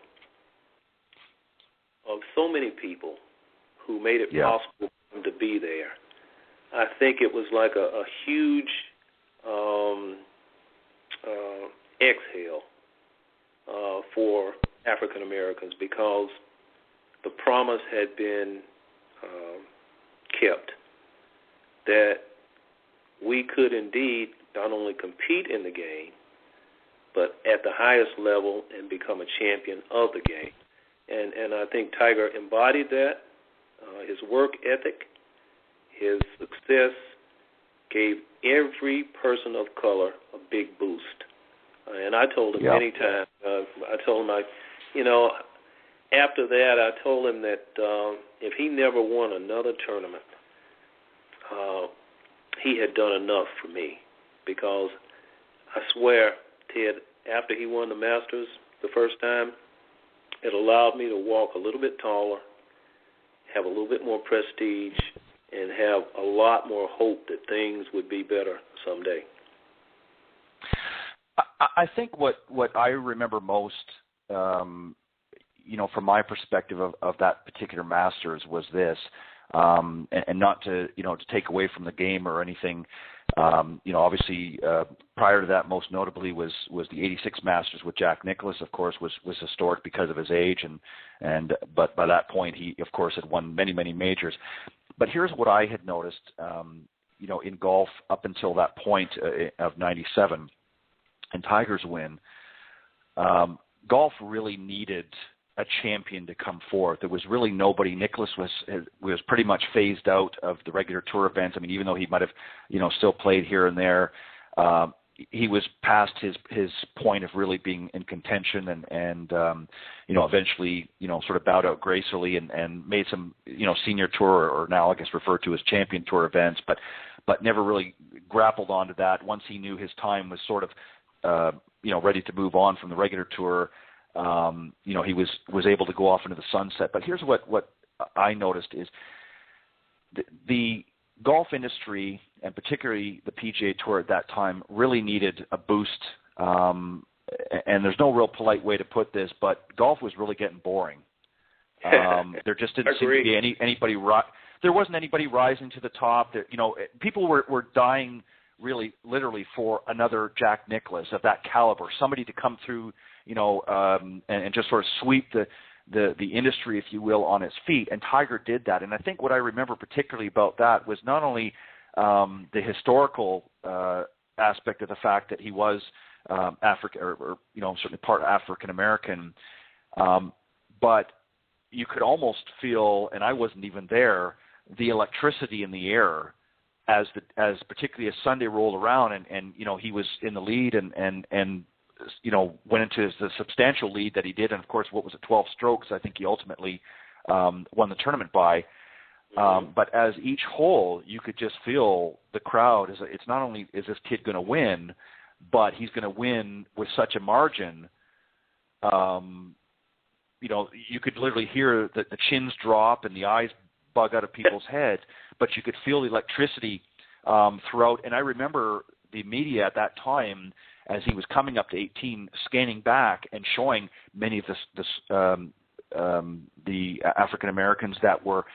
S4: of so many people who made it possible for him to be there, I think it was like a huge exhale for African Americans, because the promise had been kept that we could indeed not only compete in the game, but at the highest level and become a champion of the game. And I think Tiger embodied that. His work ethic, his success gave every person of color a big boost. And I told him many times, you know, after that, I told him that if he never won another tournament, he had done enough for me, because I swear, Ted, after he won the Masters the first time, it allowed me to walk a little bit taller, have a little bit more prestige, and have a lot more hope that things would be better someday.
S2: I think what I remember most, you know, from my perspective of that particular Masters was this, and not to, you know, to take away from the game or anything. You know, obviously, prior to that, most notably was the '86 Masters with Jack Nicklaus. Of course, was historic because of his age, but by that point, he of course had won many majors. But here's what I had noticed, you know, in golf up until that point of '97, and Tiger's win. Golf really needed a champion to come forth. There was really nobody. Nicklaus was pretty much phased out of the regular tour events. I mean, even though he might have, you know, still played here and there, he was past his point of really being in contention, and you know, eventually, you know, sort of bowed out gracefully and made some, you know, senior tour, or now I guess referred to as champion tour events, but never really grappled onto that. Once he knew his time was sort of, you know, ready to move on from the regular tour, you know, he was able to go off into the sunset. But here's what I noticed is the golf industry, and particularly the PGA Tour at that time, really needed a boost. And there's no real polite way to put this, but golf was really getting boring. There just didn't seem to be anybody. There wasn't anybody rising to the top. You know, people were dying, really, literally, for another Jack Nicklaus of that caliber, somebody to come through, you know, and just sort of sweep the industry, if you will, on its feet, and Tiger did that. And I think what I remember particularly about that was not only the historical aspect of the fact that he was African, or certainly part African American, but you could almost feel, and I wasn't even there, the electricity in the air as particularly as Sunday rolled around, and he was in the lead and went into the substantial lead that he did, and of course, what was it, 12 strokes? I think he ultimately won the tournament by. But as each hole, you could just feel the crowd. It's not only is this kid going to win, but he's going to win with such a margin. You could literally hear the chins drop and the eyes bug out of people's heads, but you could feel the electricity throughout. And I remember the media at that time, as he was coming up to 18, scanning back and showing many of the African Americans that were,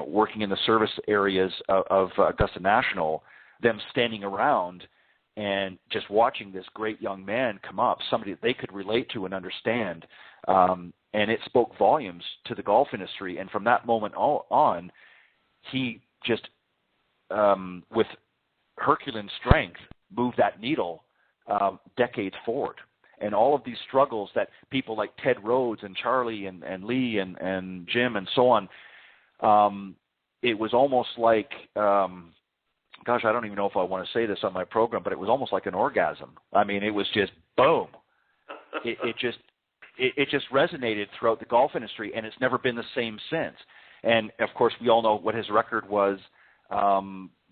S2: working in the service areas of Augusta National, them standing around and just watching this great young man come up, somebody that they could relate to and understand. And it spoke volumes to the golf industry. And from that moment on, he just, with Herculean strength, moved that needle decades forward. And all of these struggles that people like Ted Rhodes and Charlie and Lee and Jim and so on, it was almost like, gosh, I don't even know if I want to say this on my program, but it was almost like an orgasm. I mean, it was just boom. It just resonated throughout the golf industry, and it's never been the same since. And, of course, we all know what his record was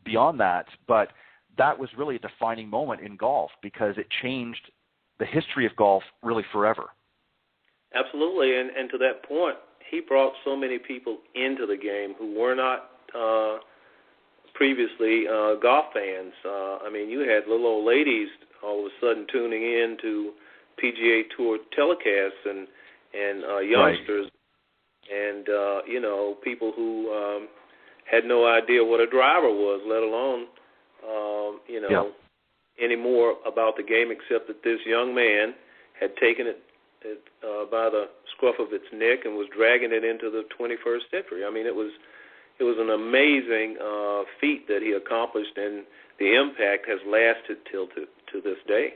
S2: beyond that, but that was really a defining moment in golf because it changed the history of golf really forever.
S4: Absolutely, and to that point, he brought so many people into the game who were not previously golf fans. You had little old ladies all of a sudden tuning in to PGA Tour telecasts and youngsters, right. And people who had no idea what a driver was, let alone any more about the game, except that this young man had taken it by the scruff of its neck and was dragging it into the 21st century. I mean, it was an amazing feat that he accomplished, and the impact has lasted till to this day.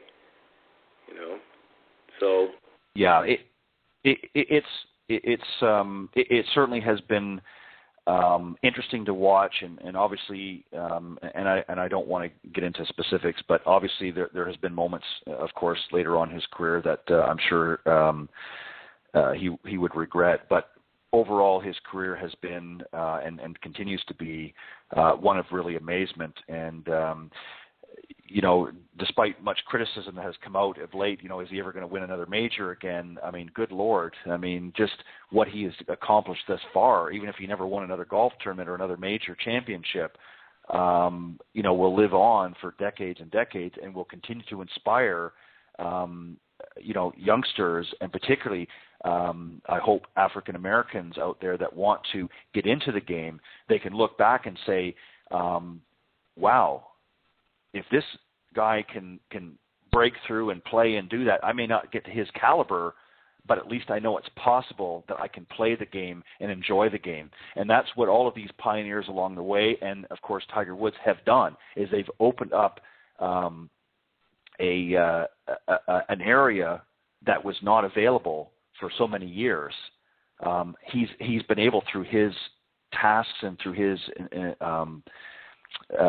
S4: So
S2: yeah, it certainly has been interesting to watch, and obviously, and I don't want to get into specifics, but obviously there has been moments, of course, later on in his career that I'm sure he would regret. But overall, his career has been and continues to be one of really amazement. And despite much criticism that has come out of late, is he ever going to win another major again? I mean, good Lord. I mean, just what he has accomplished thus far, even if he never won another golf tournament or another major championship, will live on for decades and decades and will continue to inspire, youngsters, and particularly, I hope, African Americans out there that want to get into the game. They can look back and say, wow, if this guy can break through and play and do that, I may not get to his caliber, but at least I know it's possible that I can play the game and enjoy the game. And that's what all of these pioneers along the way, and of course Tiger Woods, have done, is they've opened up an area that was not available for so many years. He's been able, through his tasks and through his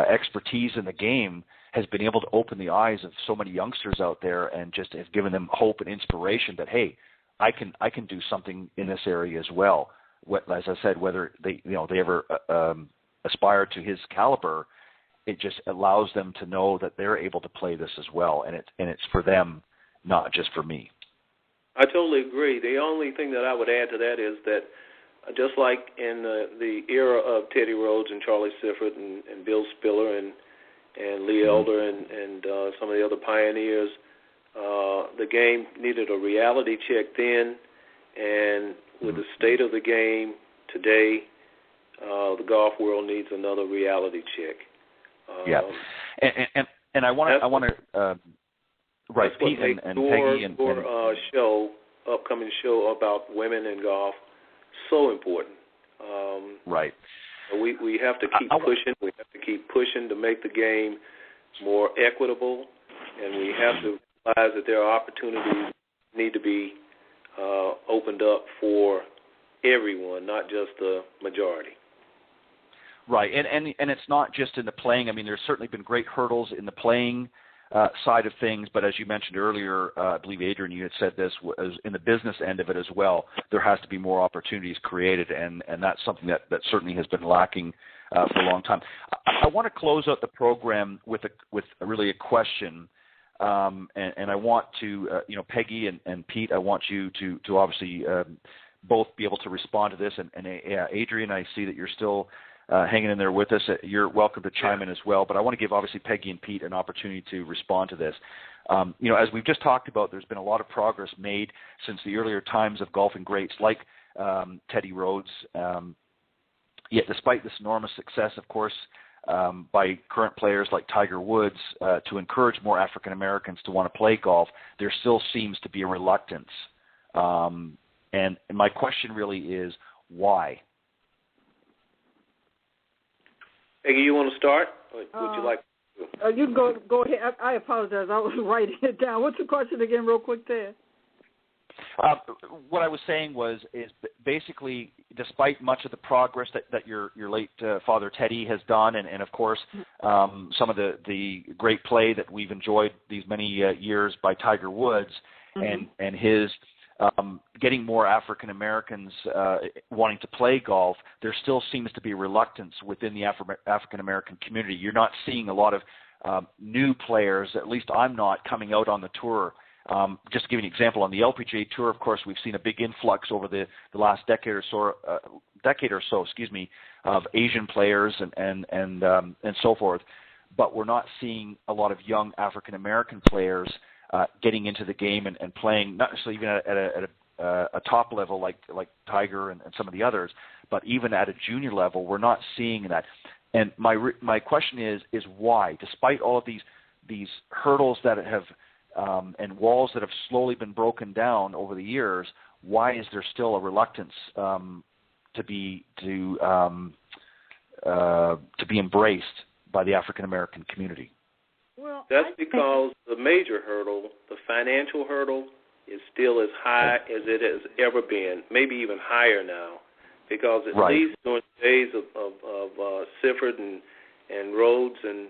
S2: expertise in the game, has been able to open the eyes of so many youngsters out there, and just has given them hope and inspiration that, hey, I can do something in this area as well. As I said, whether they ever aspire to his caliber, it just allows them to know that they're able to play this as well, and it's for them, not just for me.
S4: I totally agree. The only thing that I would add to that is that just like in the era of Teddy Rhodes and Charlie Sifford and Bill Spiller and Lee Elder and some of the other pioneers, the game needed a reality check then, and with the state of the game today, the golf world needs another reality check. And
S2: I want to right, Pete and Peggy and
S4: show upcoming show about women in golf, so important.
S2: Right.
S4: We have to keep pushing. We have to keep pushing to make the game more equitable, and we have to realize that there are opportunities that need to be opened up for everyone, not just the majority.
S2: Right, and it's not just in the playing. I mean, there's certainly been great hurdles in the playing side of things, but as you mentioned earlier, I believe, Adrian, you had said this, in the business end of it as well, there has to be more opportunities created, and that's something that certainly has been lacking for a long time. I want to close out the program with really a question, and I want to, Peggy and Pete, I want you to obviously both be able to respond to this, and Adrian, I see that you're still hanging in there with us. You're welcome to chime in as well, but I want to give obviously Peggy and Pete an opportunity to respond to this. As we've just talked about, there's been a lot of progress made since the earlier times of golfing greats like Teddy Rhodes. Yet despite this enormous success, of course, by current players like Tiger Woods to encourage more African Americans to want to play golf, there still seems to be a reluctance. And my question really is, why?
S4: Peggy, you want to start? Or would you like to?
S3: You can go ahead. I apologize. I was writing it down. What's the question again, real quick there?
S2: What I was saying is basically, despite much of the progress that your late father Teddy has done, and of course some of the great play that we've enjoyed these many years by Tiger Woods, and his getting more African Americans wanting to play golf, there still seems to be reluctance within the African American community. You're not seeing a lot of new players, at least I'm not, coming out on the tour. Just to give you an example, on the LPGA Tour, of course, we've seen a big influx over the last decade or so, of Asian players and so forth. But we're not seeing a lot of young African American players getting into the game and playing, not necessarily even at a top level like Tiger and some of the others, but even at a junior level, we're not seeing that. And my question is why, despite all of these hurdles that have and walls that have slowly been broken down over the years, why is there still a reluctance to be embraced by the African American community?
S3: Well,
S4: that's because the major hurdle, the financial hurdle, is still as high as it has ever been, maybe even higher now, because at least during the days of Sifford and Rhodes and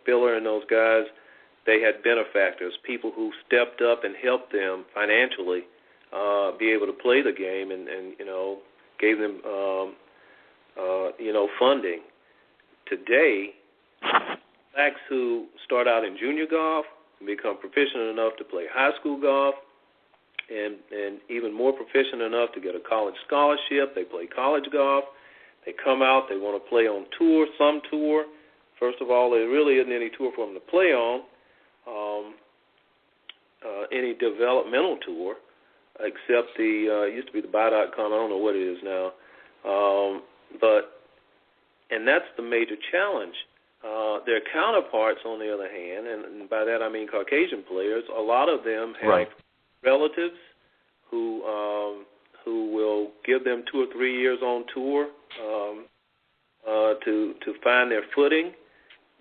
S4: Spiller and those guys, they had benefactors, people who stepped up and helped them financially be able to play the game and gave them funding. Today, blacks who start out in junior golf and become proficient enough to play high school golf and even more proficient enough to get a college scholarship, they play college golf, they come out, they want to play on tour, some tour. First of all, there really isn't any tour for them to play on. Any developmental tour, except it used to be the buy.com, I don't know what it is now. And that's the major challenge. Their counterparts, on the other hand, and by that I mean Caucasian players, a lot of them have relatives who will give them 2 or 3 years on tour to find their footing.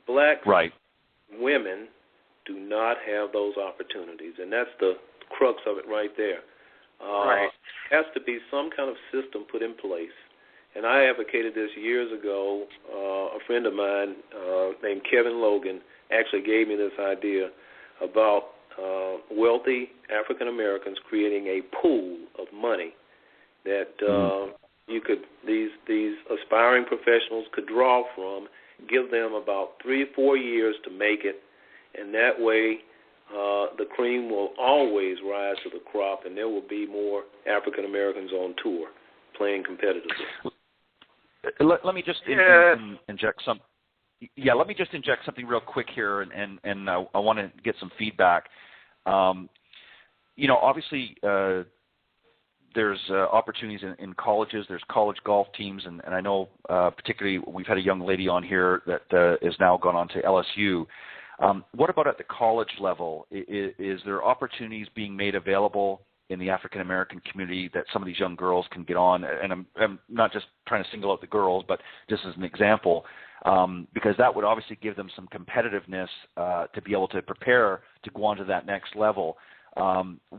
S4: Black women do not have those opportunities, and that's the crux of it right there. There has to be some kind of system put in place, and I advocated this years ago. A friend of mine named Kevin Logan actually gave me this idea about wealthy African Americans creating a pool of money that these aspiring professionals could draw from, give them about 3 or 4 years to make it, and that way the cream will always rise to the crop, and there will be more African Americans on tour playing competitively.
S2: Let me just inject some. Yeah, let me just inject something real quick here, and I want to get some feedback. Obviously, there's opportunities in colleges. There's college golf teams, and I know particularly we've had a young lady on here that is now gone on to LSU. What about at the college level? Is there opportunities being made available in the African American community that some of these young girls can get on. And I'm not just trying to single out the girls, but just as an example, because that would obviously give them some competitiveness to be able to prepare to go on to that next level.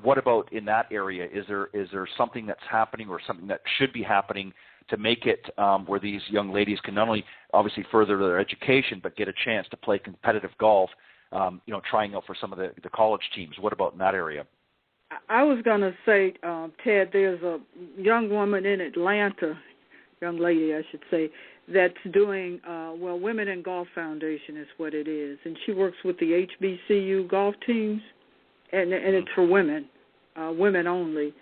S2: What about in that area? Is there something that's happening or something that should be happening to make it where these young ladies can not only obviously further their education, but get a chance to play competitive golf, trying out for some of the college teams? What about in that area?
S3: I was going to say, Ted, there's a young woman in Atlanta, young lady I should say, that's doing, Women in Golf Foundation is what it is. And she works with the HBCU golf teams, and it's for women, women only.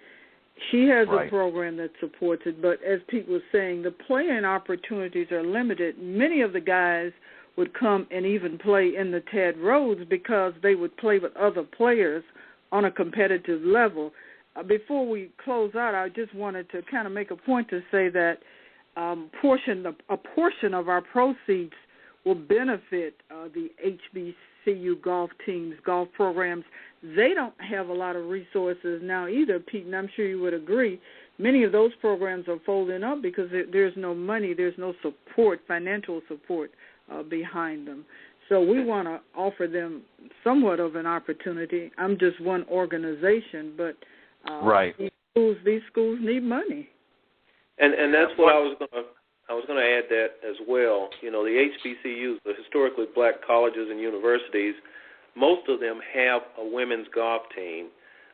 S3: She has a program that supports it, but as Pete was saying, the playing opportunities are limited. Many of the guys would come and even play in the Ted Rhodes because they would play with other players on a competitive level. Before we close out, I just wanted to kind of make a point to say that a portion of our proceeds will benefit the HBCU golf teams, golf programs. They don't have a lot of resources now either, Pete, and I'm sure you would agree. Many of those programs are folding up because there's no money, there's no support, financial support behind them. So we want to offer them somewhat of an opportunity. I'm just one organization, but these schools need money.
S4: And that's what I was going to add that as well. The HBCUs, the historically black colleges and universities, most of them have a women's golf team.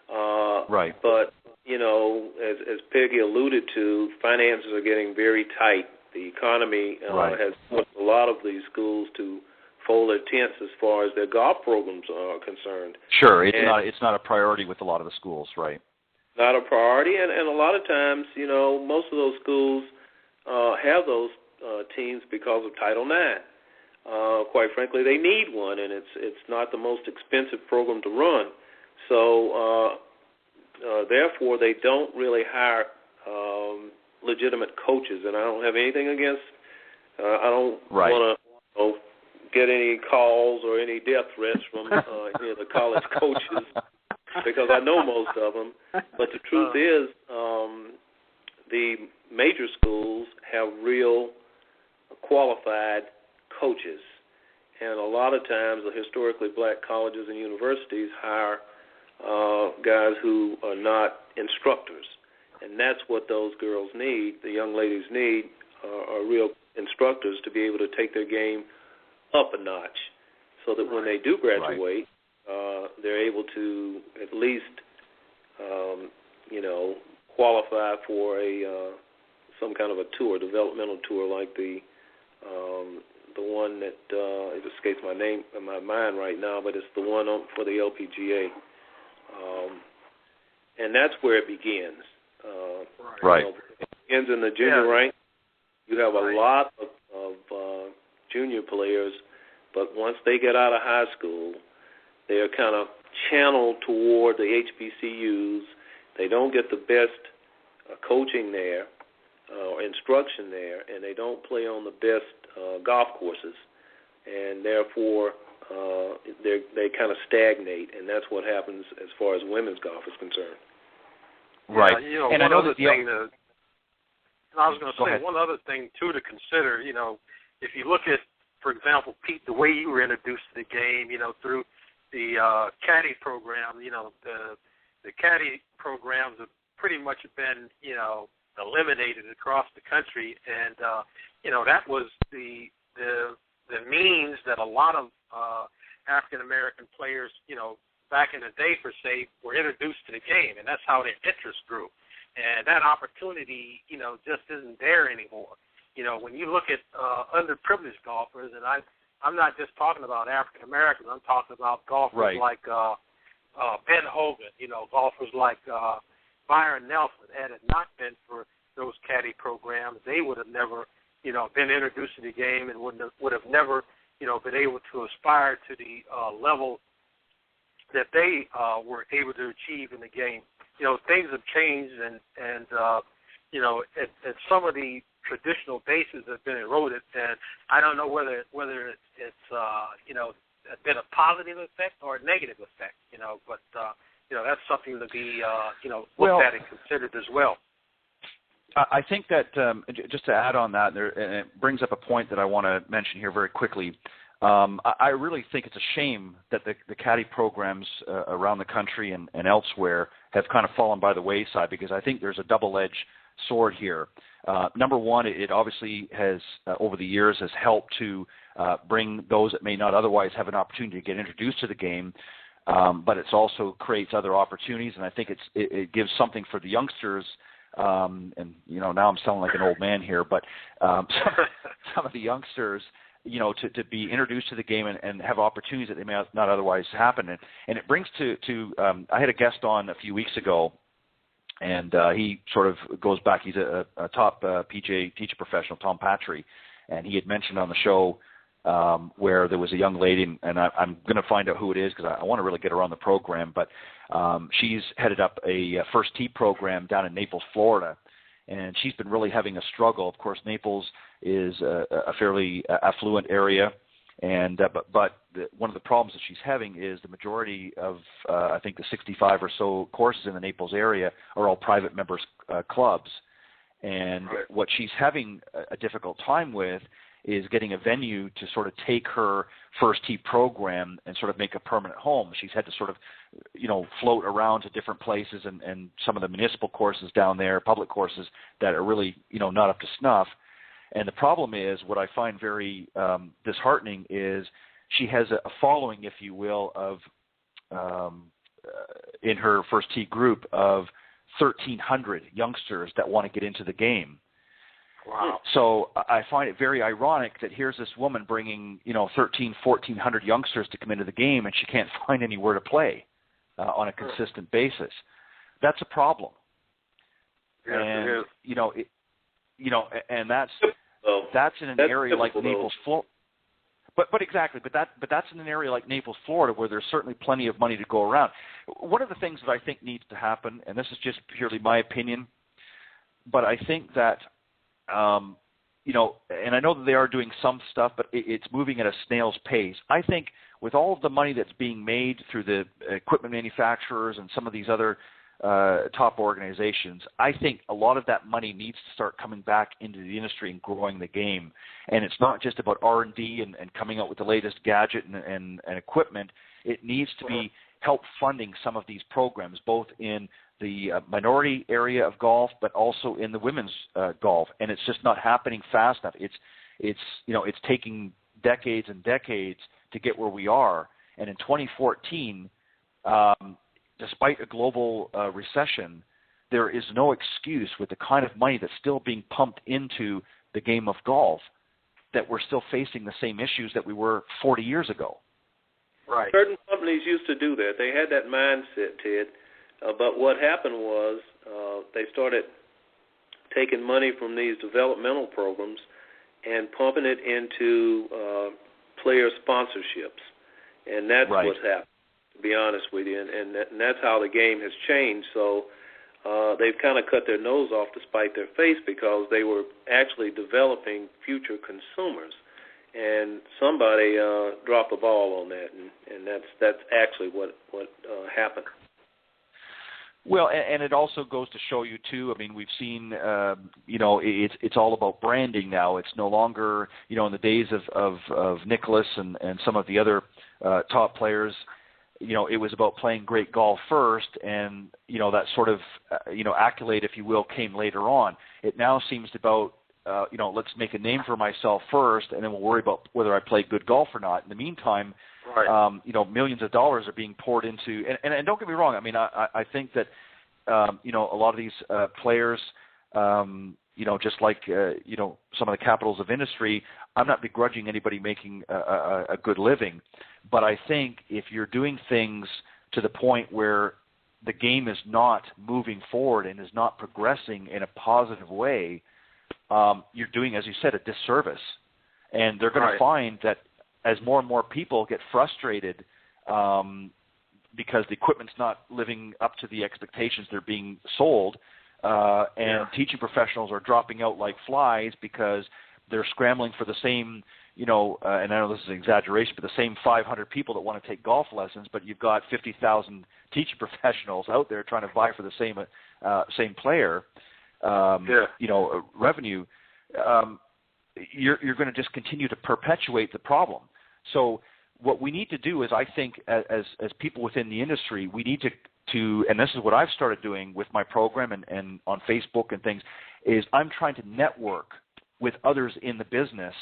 S4: But, as Peggy alluded to, finances are getting very tight. The economy has forced a lot of these schools to fold their tents as far as their golf programs are concerned.
S2: Sure, it's not a priority with a lot of the schools, right?
S4: Not a priority, and a lot of times, most of those schools have those teams because of Title IX. Quite frankly, they need one, and it's not the most expensive program to run. So, therefore, they don't really hire legitimate coaches, and I don't have anything against. I don't want to get any calls or any death threats from any of the college coaches because I know most of them. But the truth is, the major schools have real qualified coaches, and a lot of times the historically black colleges and universities hire guys who are not instructors, and that's what those girls need, the young ladies need, are real instructors to be able to take their game up a notch so that when they do graduate, they're able to at least, qualify for some kind of a tour, developmental tour like the one that it escapes my name in my mind right now, but it's the one for the LPGA, and that's where it begins. It begins in the junior rank. You have a lot of junior players, but once they get out of high school, they are kind of channeled toward the HBCUs. They don't get the best coaching there or instruction there, and they don't play on the best golf courses, and therefore they kind of stagnate, and that's what happens as far as women's golf is concerned.
S8: Right. And I know that I was going to say one other thing too to consider. If you look at, for example, Pete, the way you were introduced to the game, through the caddy program, the caddy programs have pretty much been, eliminated across the country, and that was the means that a lot of African American players, back in the day per se, were introduced to the game, and that's how their interest grew. And that opportunity, just isn't there anymore. When you look at underprivileged golfers, and I'm not just talking about African Americans, I'm talking about golfers like Ben Hogan, golfers like Byron Nelson. Had it not been for those caddy programs, they would have never, been introduced to the game and would have never, been able to aspire to the level that they were able to achieve in the game. Things have changed, and at some of the traditional bases have been eroded, and I don't know whether it's been a positive effect or a negative effect, but that's something to be, looked at and considered as well.
S2: I think that just to add on that, and it brings up a point that I want to mention here very quickly. I really think it's a shame that the caddy programs around the country and elsewhere have kind of fallen by the wayside, because I think there's a double-edged sword here. Number one, it obviously has, over the years, has helped to bring those that may not otherwise have an opportunity to get introduced to the game, but it also creates other opportunities, and I think it gives something for the youngsters. And now I'm sounding like an old man here, but some of the youngsters, to be introduced to the game and have opportunities that they may not otherwise happen. And it brings to I had a guest on a few weeks ago, and he sort of goes back. He's a top PGA teacher professional, Tom Patry, and he had mentioned on the show where there was a young lady, and I'm going to find out who it is because I want to really get her on the program, but she's headed up a first tee program down in Naples, Florida, and she's been really having a struggle. Of course, Naples is a fairly affluent area, and but one of the problems that she's having is the majority of, I think, the 65 or so courses in the Naples area are all private members clubs, and what she's having a difficult time with is getting a venue to sort of take her first tee program and sort of make a permanent home. She's had to sort of, float around to different places and some of the municipal courses down there, public courses that are really, not up to snuff. And the problem is, what I find very disheartening is she has a following, if you will, of in her first tee group of 1,300 youngsters that want to get into the game.
S8: Wow.
S2: So I find it very ironic that here's this woman bringing, 1,400 youngsters to come into the game, and she can't find anywhere to play on a consistent basis. That's a problem.
S8: Yes,
S2: and
S8: it is.
S2: And that's in an area like Naples, Florida. But exactly, but that's in an area like Naples, Florida, where there's certainly plenty of money to go around. One of the things that I think needs to happen, and this is just purely my opinion, but I think that and I know that they are doing some stuff, but it's moving at a snail's pace. I think with all of the money that's being made through the equipment manufacturers and some of these other top organizations, I think a lot of that money needs to start coming back into the industry and growing the game. And it's not just about R&D and coming out with the latest gadget and equipment. It needs to be help funding some of these programs, both in the minority area of golf, but also in the women's golf, and it's just not happening fast enough. It's taking decades and decades to get where we are. And in 2014, despite a global recession, there is no excuse with the kind of money that's still being pumped into the game of golf that we're still facing the same issues that we were 40 years ago.
S8: Right.
S4: Certain companies used to do that. They had that mindset, Ted. But what happened was they started taking money from these developmental programs and pumping it into player sponsorships. And that's what's happened, to be honest with you. And that's how the game has changed. So they've kind of cut their nose off to spite their face because they were actually developing future consumers. And somebody dropped the ball on that, and that's actually what happened.
S2: Well, and it also goes to show you, too, I mean, we've seen, it's all about branding now. It's no longer, in the days of Nicholas and some of the other top players, it was about playing great golf first, and, that sort of, accolade, if you will, came later on. It now seems about, let's make a name for myself first, and then we'll worry about whether I play good golf or not. In the meantime, millions of dollars are being poured into, and don't get me wrong, I mean, I think that, a lot of these players, just like, some of the capitals of industry, I'm not begrudging anybody making a good living, but I think if you're doing things to the point where the game is not moving forward and is not progressing in a positive way, you're doing, as you said, a disservice. And they're going to find that as more and more people get frustrated because the equipment's not living up to the expectations they're being sold, and teaching professionals are dropping out like flies because they're scrambling for the same, and I know this is an exaggeration, but the same 500 people that want to take golf lessons, but you've got 50,000 teaching professionals out there trying to vie for the same player, revenue. You're going to just continue to perpetuate the problem. So what we need to do is, I think, as people within the industry, we need to, and this is what I've started doing with my program and on Facebook and things, is I'm trying to network with others in the business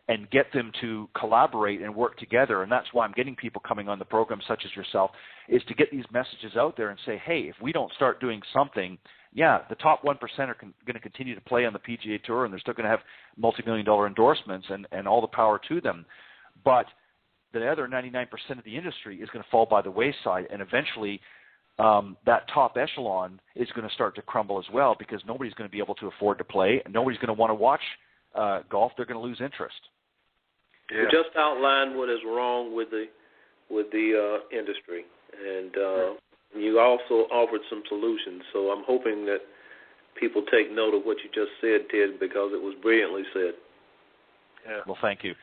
S2: and get them to collaborate and work together. And that's why I'm getting people coming on the program, such as yourself, is to get these messages out there and say, hey, if we don't start doing something, the top 1% are going to continue to play on the PGA Tour, and they're still going to have multi-million-dollar endorsements and all the power to them. But the other 99% of the industry is going to fall by the wayside, and eventually that top echelon is going to start to crumble as well, because nobody's going to be able to afford to play, and nobody's going to want to watch golf. They're going to lose interest.
S4: You just outlined what is wrong with the industry, and you also offered some solutions. So I'm hoping that people take note of what you just said, Ted, because it was brilliantly said.
S2: Yeah. Well, thank you.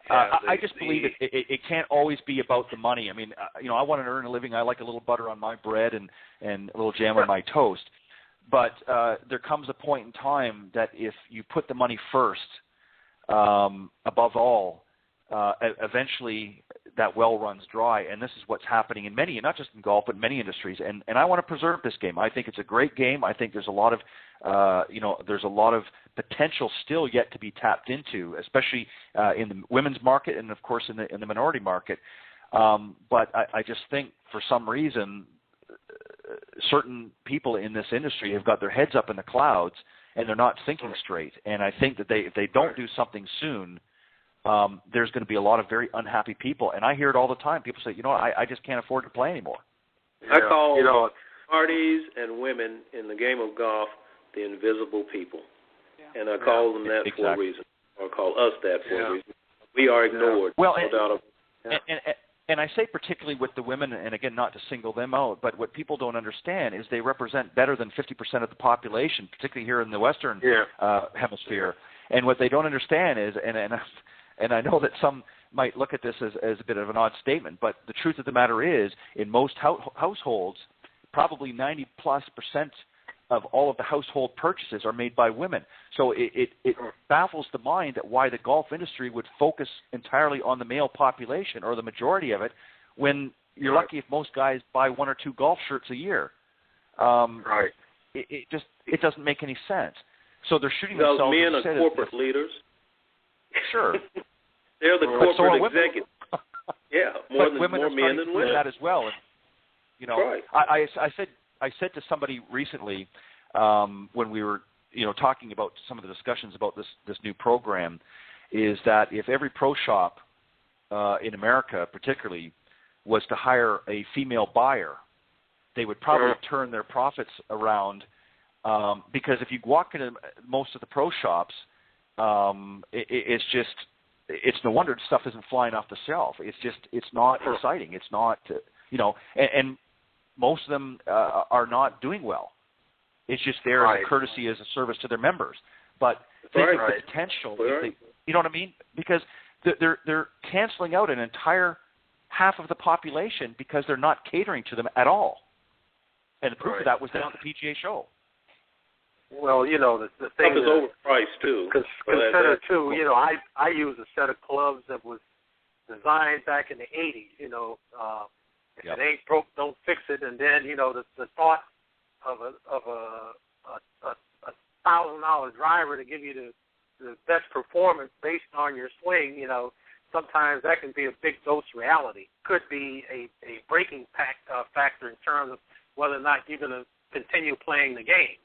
S2: I just believe it can't always be about the money. I mean, I want to earn a living. I like a little butter on my bread and a little jam on my toast. But there comes a point in time that if you put the money first, above all, eventually that well runs dry. And this is what's happening in many, not just in golf, but many industries. And I want to preserve this game. I think it's a great game. I think there's a lot of, there's a lot of potential still yet to be tapped into, especially in the women's market and, of course, in the minority market. But I just think for some reason, certain people in this industry have got their heads up in the clouds and they're not thinking straight. And I think that if they don't do something soon, there's going to be a lot of very unhappy people. And I hear it all the time. People say, I just can't afford to play anymore.
S4: I call parties and women in the game of golf the invisible people. Yeah. And I call them that for a reason, or call us that for a reason. We are ignored.
S2: Well, and I say particularly with the women, and again, not to single them out, but what people don't understand is they represent better than 50% of the population, particularly here in the Western hemisphere. And what they don't understand is, and I know that some might look at this as a bit of an odd statement, but the truth of the matter is, in most households, probably 90+% of all of the household purchases are made by women. So it baffles the mind that why the golf industry would focus entirely on the male population, or the majority of it, when you're lucky if most guys buy 1 or 2 golf shirts a year. It doesn't make any sense. So they're shooting themselves.
S4: Men are corporate leaders.
S2: Sure.
S4: They're the corporate executives. More men than women.
S2: That as well. And, I said to somebody recently when we were talking about some of the discussions about this new program, is that if every pro shop in America particularly was to hire a female buyer, they would probably turn their profits around, because if you walk into most of the pro shops, it's no wonder stuff isn't flying off the shelf. It's not exciting. It's not, and most of them are not doing well. It's just there as a courtesy, as a service to their members. But think of the potential. If they, you know what I mean? Because they're canceling out an entire half of the population because they're not catering to them at all. And the proof of that was down at the PGA show.
S8: Well, the thing
S4: is overpriced too.
S8: Consider too, I use a set of clubs that was designed back in the 80s. If it ain't broke, don't fix it. And then the thought of a $1,000 driver to give you the best performance based on your swing, sometimes that can be a big dose reality. Could be a breaking factor in terms of whether or not you're going to continue playing the game.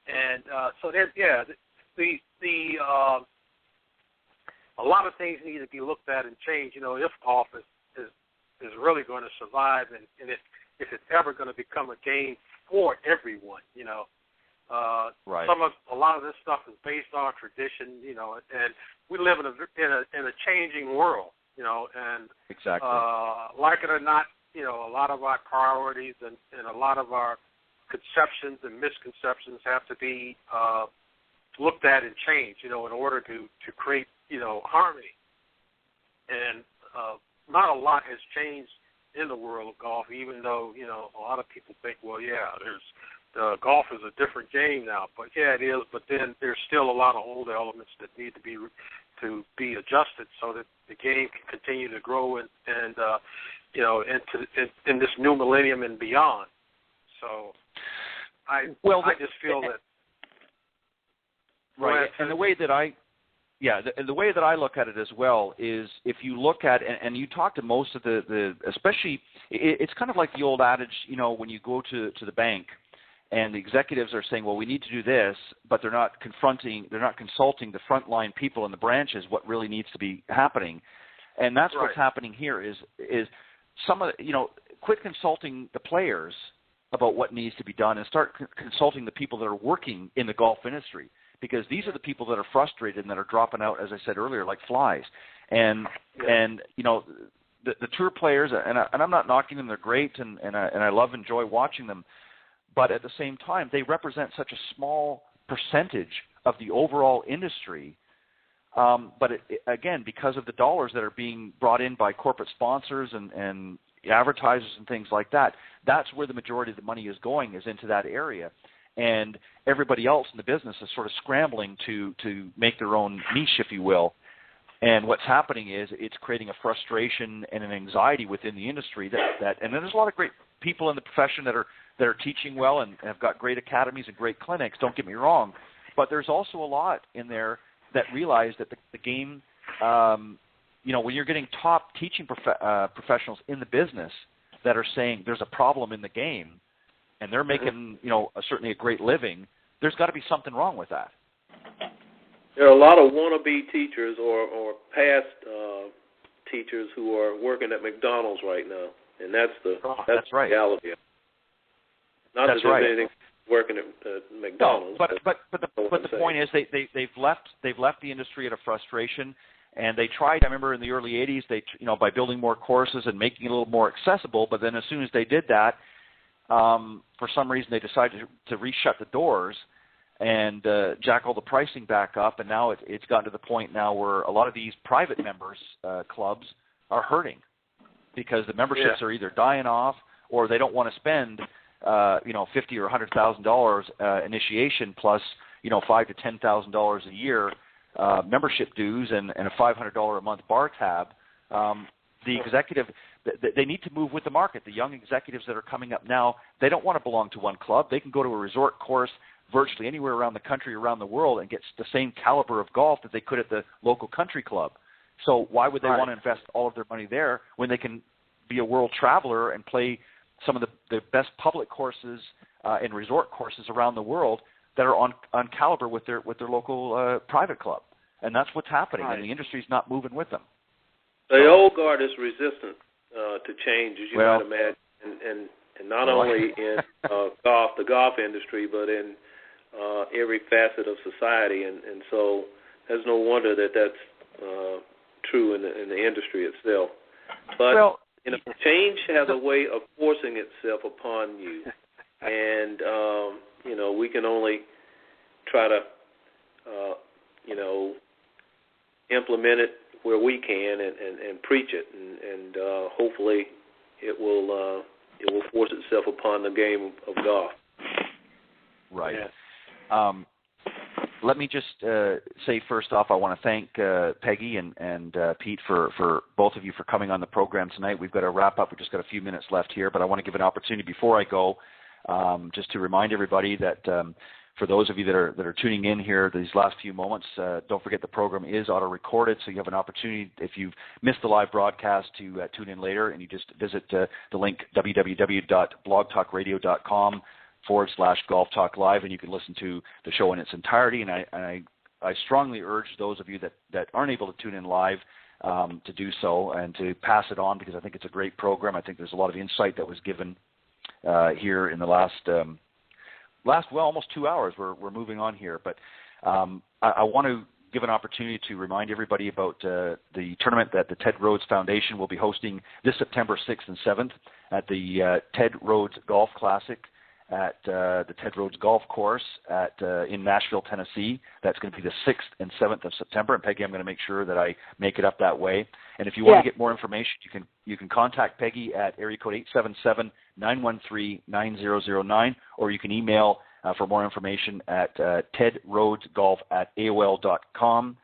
S8: And so there's a lot of things need to be looked at and changed. If golf is really going to survive, and if it's ever going to become a game for everyone, a lot of this stuff is based on tradition, and we live in a changing world, and
S2: exactly,
S8: like it or not, a lot of our priorities and a lot of our conceptions and misconceptions have to be looked at and changed, in order to create, harmony and not a lot has changed in the world of golf, even though, a lot of people think, well, yeah, golf is a different game now. But, yeah, it is, but then there's still a lot of old elements that need to be adjusted so that the game can continue to grow and in this new millennium and beyond. So I just feel that.
S2: Right, and the way that the way that I look at it as well is if you look at, and you talk to most of the especially, it's kind of like the old adage, when you go to the bank and the executives are saying, well, we need to do this, but they're not consulting the frontline people in the branches what really needs to be happening. And that's what's happening here is some of, quit consulting the players about what needs to be done and start consulting the people that are working in the golf industry. Because these are the people that are frustrated and that are dropping out, as I said earlier, like flies. And the tour players, and I'm not knocking them; they're great, and I enjoy watching them. But at the same time, they represent such a small percentage of the overall industry. But again, because of the dollars that are being brought in by corporate sponsors and advertisers and things like that, that's where the majority of the money is going, is into that area. And everybody else in the business is sort of scrambling to make their own niche, if you will. And what's happening is it's creating a frustration and an anxiety within the industry and there's a lot of great people in the profession that are teaching well and have got great academies and great clinics, don't get me wrong. But there's also a lot in there that realize that the game, when you're getting top teaching professionals in the business that are saying there's a problem in the game, and they're making, certainly a great living, there's got to be something wrong with that.
S4: There are a lot of wannabe teachers or past teachers who are working at McDonald's right now, and that's the reality. Not that there's anything working at McDonald's.
S2: No, but the point is they've left the industry at a frustration, and they tried. I remember in the early '80s, by building more courses and making it a little more accessible. But then as soon as they did that, for some reason they decided to reshut the doors and jack all the pricing back up, and now it's gotten to the point now where a lot of these private members clubs are hurting because the memberships are either dying off or they don't want to spend $50,000 or $100,000 initiation plus $5,000 to $10,000 a year membership dues and a $500 a month bar tab. The executive, they need to move with the market. The young executives that are coming up now, they don't want to belong to one club. They can go to a resort course virtually anywhere around the country, around the world, and get the same caliber of golf that they could at the local country club. So why would they want to invest all of their money there when they can be a world traveler and play some of the best public courses and resort courses around the world that are on caliber with their local private club? And that's what's happening, and the industry's not moving with them.
S4: The old guard is resistant to change, as you might imagine, and not only in the golf industry, but in every facet of society. And so there's no wonder that that's true in the industry itself. But change has a way of forcing itself upon you, and we can only try to implement it where we can and preach it, and hopefully it will force itself upon the game of golf.
S2: Right. Yeah. Let me just say first off, I want to thank Peggy and Pete for both of you for coming on the program tonight. We've got to wrap up. We've just got a few minutes left here, but I want to give an opportunity before I go just to remind everybody that for those of you that are tuning in here these last few moments, don't forget the program is auto-recorded, so you have an opportunity, if you've missed the live broadcast, to tune in later, and you just visit the link www.blogtalkradio.com/Golf Talk Live, and you can listen to the show in its entirety. And I strongly urge those of you that aren't able to tune in live to do so and to pass it on, because I think it's a great program. I think there's a lot of insight that was given here in the last almost 2 hours. We're moving on here, but I want to give an opportunity to remind everybody about the tournament that the Ted Rhodes Foundation will be hosting this September 6th and 7th at the Ted Rhodes Golf Classic at the Ted Rhodes Golf Course in Nashville, Tennessee. That's going to be the 6th and 7th of September. And Peggy, I'm going to make sure that I make it up that way. And if you want to get more information, you can contact Peggy at area code 877-913-9009, or you can email for more information at tedrhodesgolf@aol.com,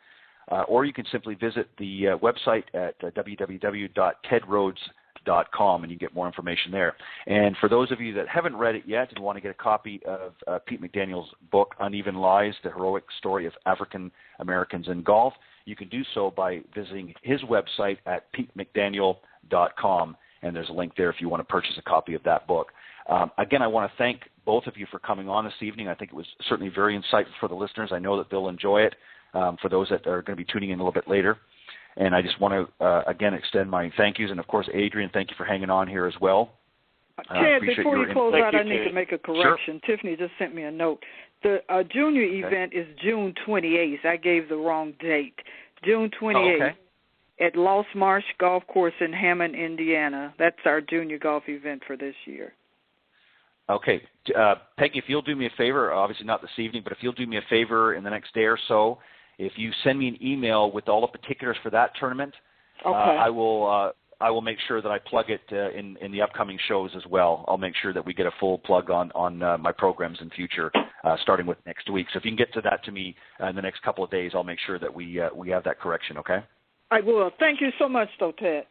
S2: or you can simply visit the website at www.tedrhodes.com, and you get more information there. And for those of you that haven't read it yet and want to get a copy of Pete McDaniel's book, Uneven Lies, The Heroic Story of African Americans in Golf, you can do so by visiting his website at PeteMcDaniel.com, and there's a link there if you want to purchase a copy of that book. Again, I want to thank both of you for coming on this evening. I think it was certainly very insightful for the listeners. I know that they'll enjoy it for those that are going to be tuning in a little bit later. And I just want to, again, extend my thank yous. And, of course, Adrian, thank you for hanging on here as well.
S3: Ted, before you close out, I need to make a correction.
S2: Sure.
S3: Tiffany just sent me a note. The junior event is June 28th. I gave the wrong date. June 28th at Lost Marsh Golf Course in Hammond, Indiana. That's our junior golf event for this year.
S2: Okay. Peggy, if you'll do me a favor, obviously not this evening, but if you'll do me a favor in the next day or so, if you send me an email with all the particulars for that tournament, I will make sure that I plug it in the upcoming shows as well. I'll make sure that we get a full plug on my programs in future, starting with next week. So if you can get to that to me in the next couple of days, I'll make sure that we have that correction, okay?
S3: I will. Thank you so much, though, Ted.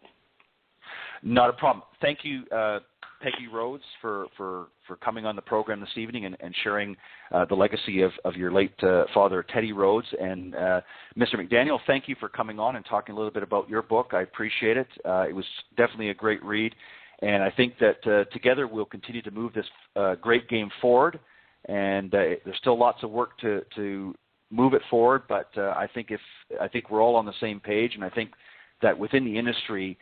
S2: Not a problem. Thank you, Peggy Rhodes, for coming on the program this evening and sharing the legacy of your late father, Teddy Rhodes. And Mr. McDaniel, thank you for coming on and talking a little bit about your book. I appreciate it. It was definitely a great read. And I think that together we'll continue to move this great game forward. And there's still lots of work to move it forward, but I think we're all on the same page. And I think that within the industry,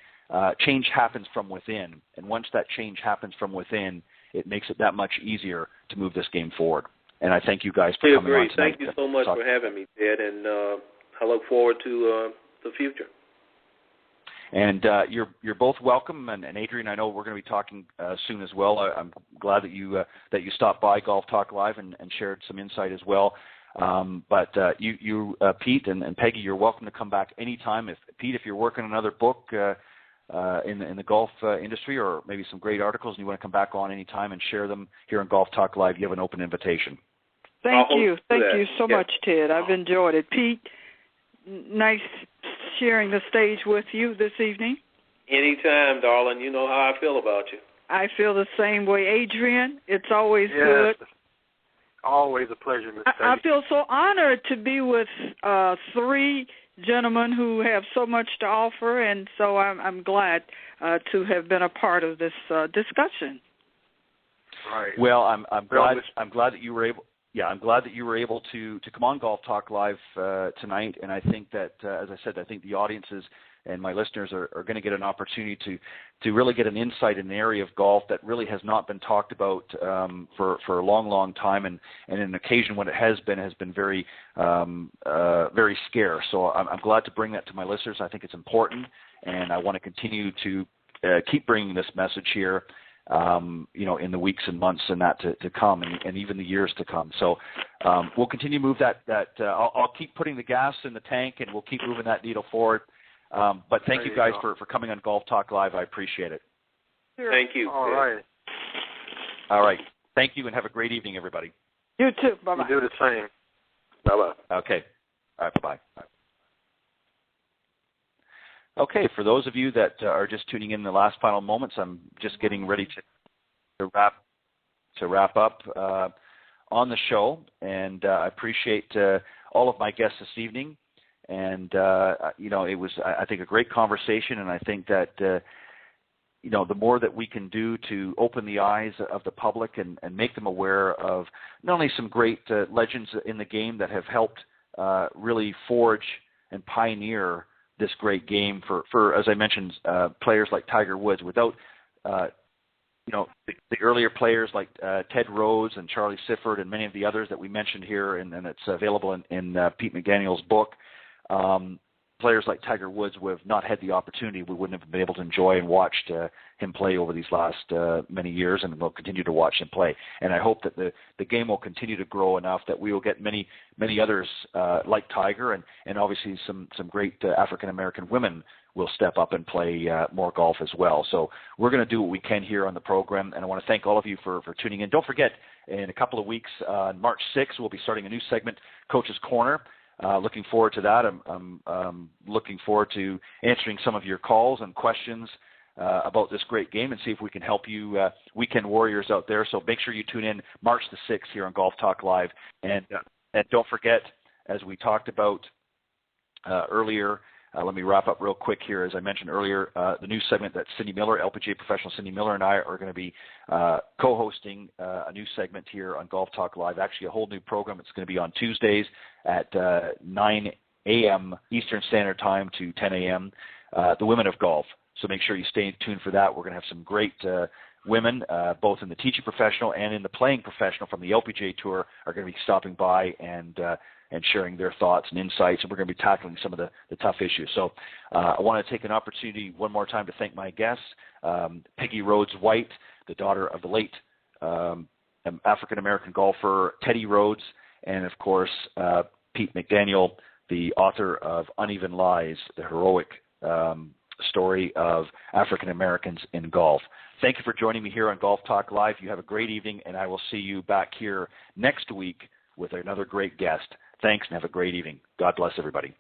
S2: change happens from within, and once that change happens from within, it makes it that much easier to move this game forward. And I thank you guys for coming on tonight.
S4: Thank you so much for having me, Ted, and I look forward to the future.
S2: And you're both welcome. And Adrian, I know we're going to be talking soon as well. I'm glad that you stopped by Golf Talk Live and shared some insight as well. But you Pete and Peggy, you're welcome to come back anytime. Pete, if you're working on another book in the golf industry, or maybe some great articles, and you want to come back on any time and share them here on Golf Talk Live, you have an open invitation.
S3: Thank you so much, Ted. I've enjoyed it. Pete, nice sharing the stage with you this evening.
S4: Anytime, darling. You know how I feel about you. I
S3: feel the same way. Adrian, it's always good.
S8: Always a pleasure, Ms. Peggy.
S3: I feel so honored to be with three gentlemen who have so much to offer, and so I'm glad to have been a part of this discussion.
S8: Right.
S2: Well, I'm glad that you were able. Yeah, I'm glad that you were able to come on Golf Talk Live tonight, and I think that, as I said, I think the audiences and my listeners are going to get an opportunity to really get an insight in an area of golf that really has not been talked about for a long, long time, and an occasion when it has been very, very scarce. So I'm glad to bring that to my listeners. I think it's important, and I want to continue to keep bringing this message here, in the weeks and months and that to come, and even the years to come. So we'll continue to move that. I'll keep putting the gas in the tank, and we'll keep moving that needle forward. But thank you guys for coming on Golf Talk Live. I appreciate it.
S3: Sure.
S4: Thank you.
S8: All right.
S2: All right. Thank you, and have a great evening, everybody.
S3: You too. Bye-bye.
S8: You do the same. Bye-bye.
S2: Okay. All right, bye-bye. Okay, for those of you that are just tuning in the last final moments, I'm just getting ready to wrap up on the show, and I appreciate all of my guests this evening. And it was, I think, a great conversation, and I think that the more that we can do to open the eyes of the public and make them aware of not only some great legends in the game that have helped really forge and pioneer this great game for as I mentioned, players like Tiger Woods. Without the earlier players like Ted Rhodes and Charlie Sifford and many of the others that we mentioned here, and it's available in Pete McDaniel's book. Players like Tiger Woods would have not had the opportunity. We wouldn't have been able to enjoy and watch him play over these last many years, and we'll continue to watch him play. And I hope that the game will continue to grow enough that we will get many others like Tiger, and obviously some great African American women will step up and play more golf as well. So we're going to do what we can here on the program, and I want to thank all of you for tuning in. Don't forget, in a couple of weeks, on March 6th, we'll be starting a new segment, Coach's Corner. Looking forward to that. I'm looking forward to answering some of your calls and questions about this great game, and see if we can help you weekend warriors out there. So make sure you tune in March the 6th here on Golf Talk Live. And don't forget, as we talked about earlier, let me wrap up real quick here. As I mentioned earlier, the new segment that Cindy Miller, LPGA professional Cindy Miller, and I are going to be co-hosting a new segment here on Golf Talk Live, actually a whole new program. It's going to be on Tuesdays at 9 a.m. Eastern Standard Time to 10 a.m., the Women of Golf. So make sure you stay tuned for that. We're going to have some great women, both in the teaching professional and in the playing professional from the LPGA Tour, are going to be stopping by and sharing their thoughts and insights, and we're going to be tackling some of the tough issues. So I want to take an opportunity one more time to thank my guests, Peggy Rhodes White, the daughter of the late African-American golfer Teddy Rhodes, and, of course, Pete McDaniel, the author of Uneven Lies, the heroic story of African-Americans in golf. Thank you for joining me here on Golf Talk Live. You have a great evening, and I will see you back here next week with another great guest. Thanks, and have a great evening. God bless everybody.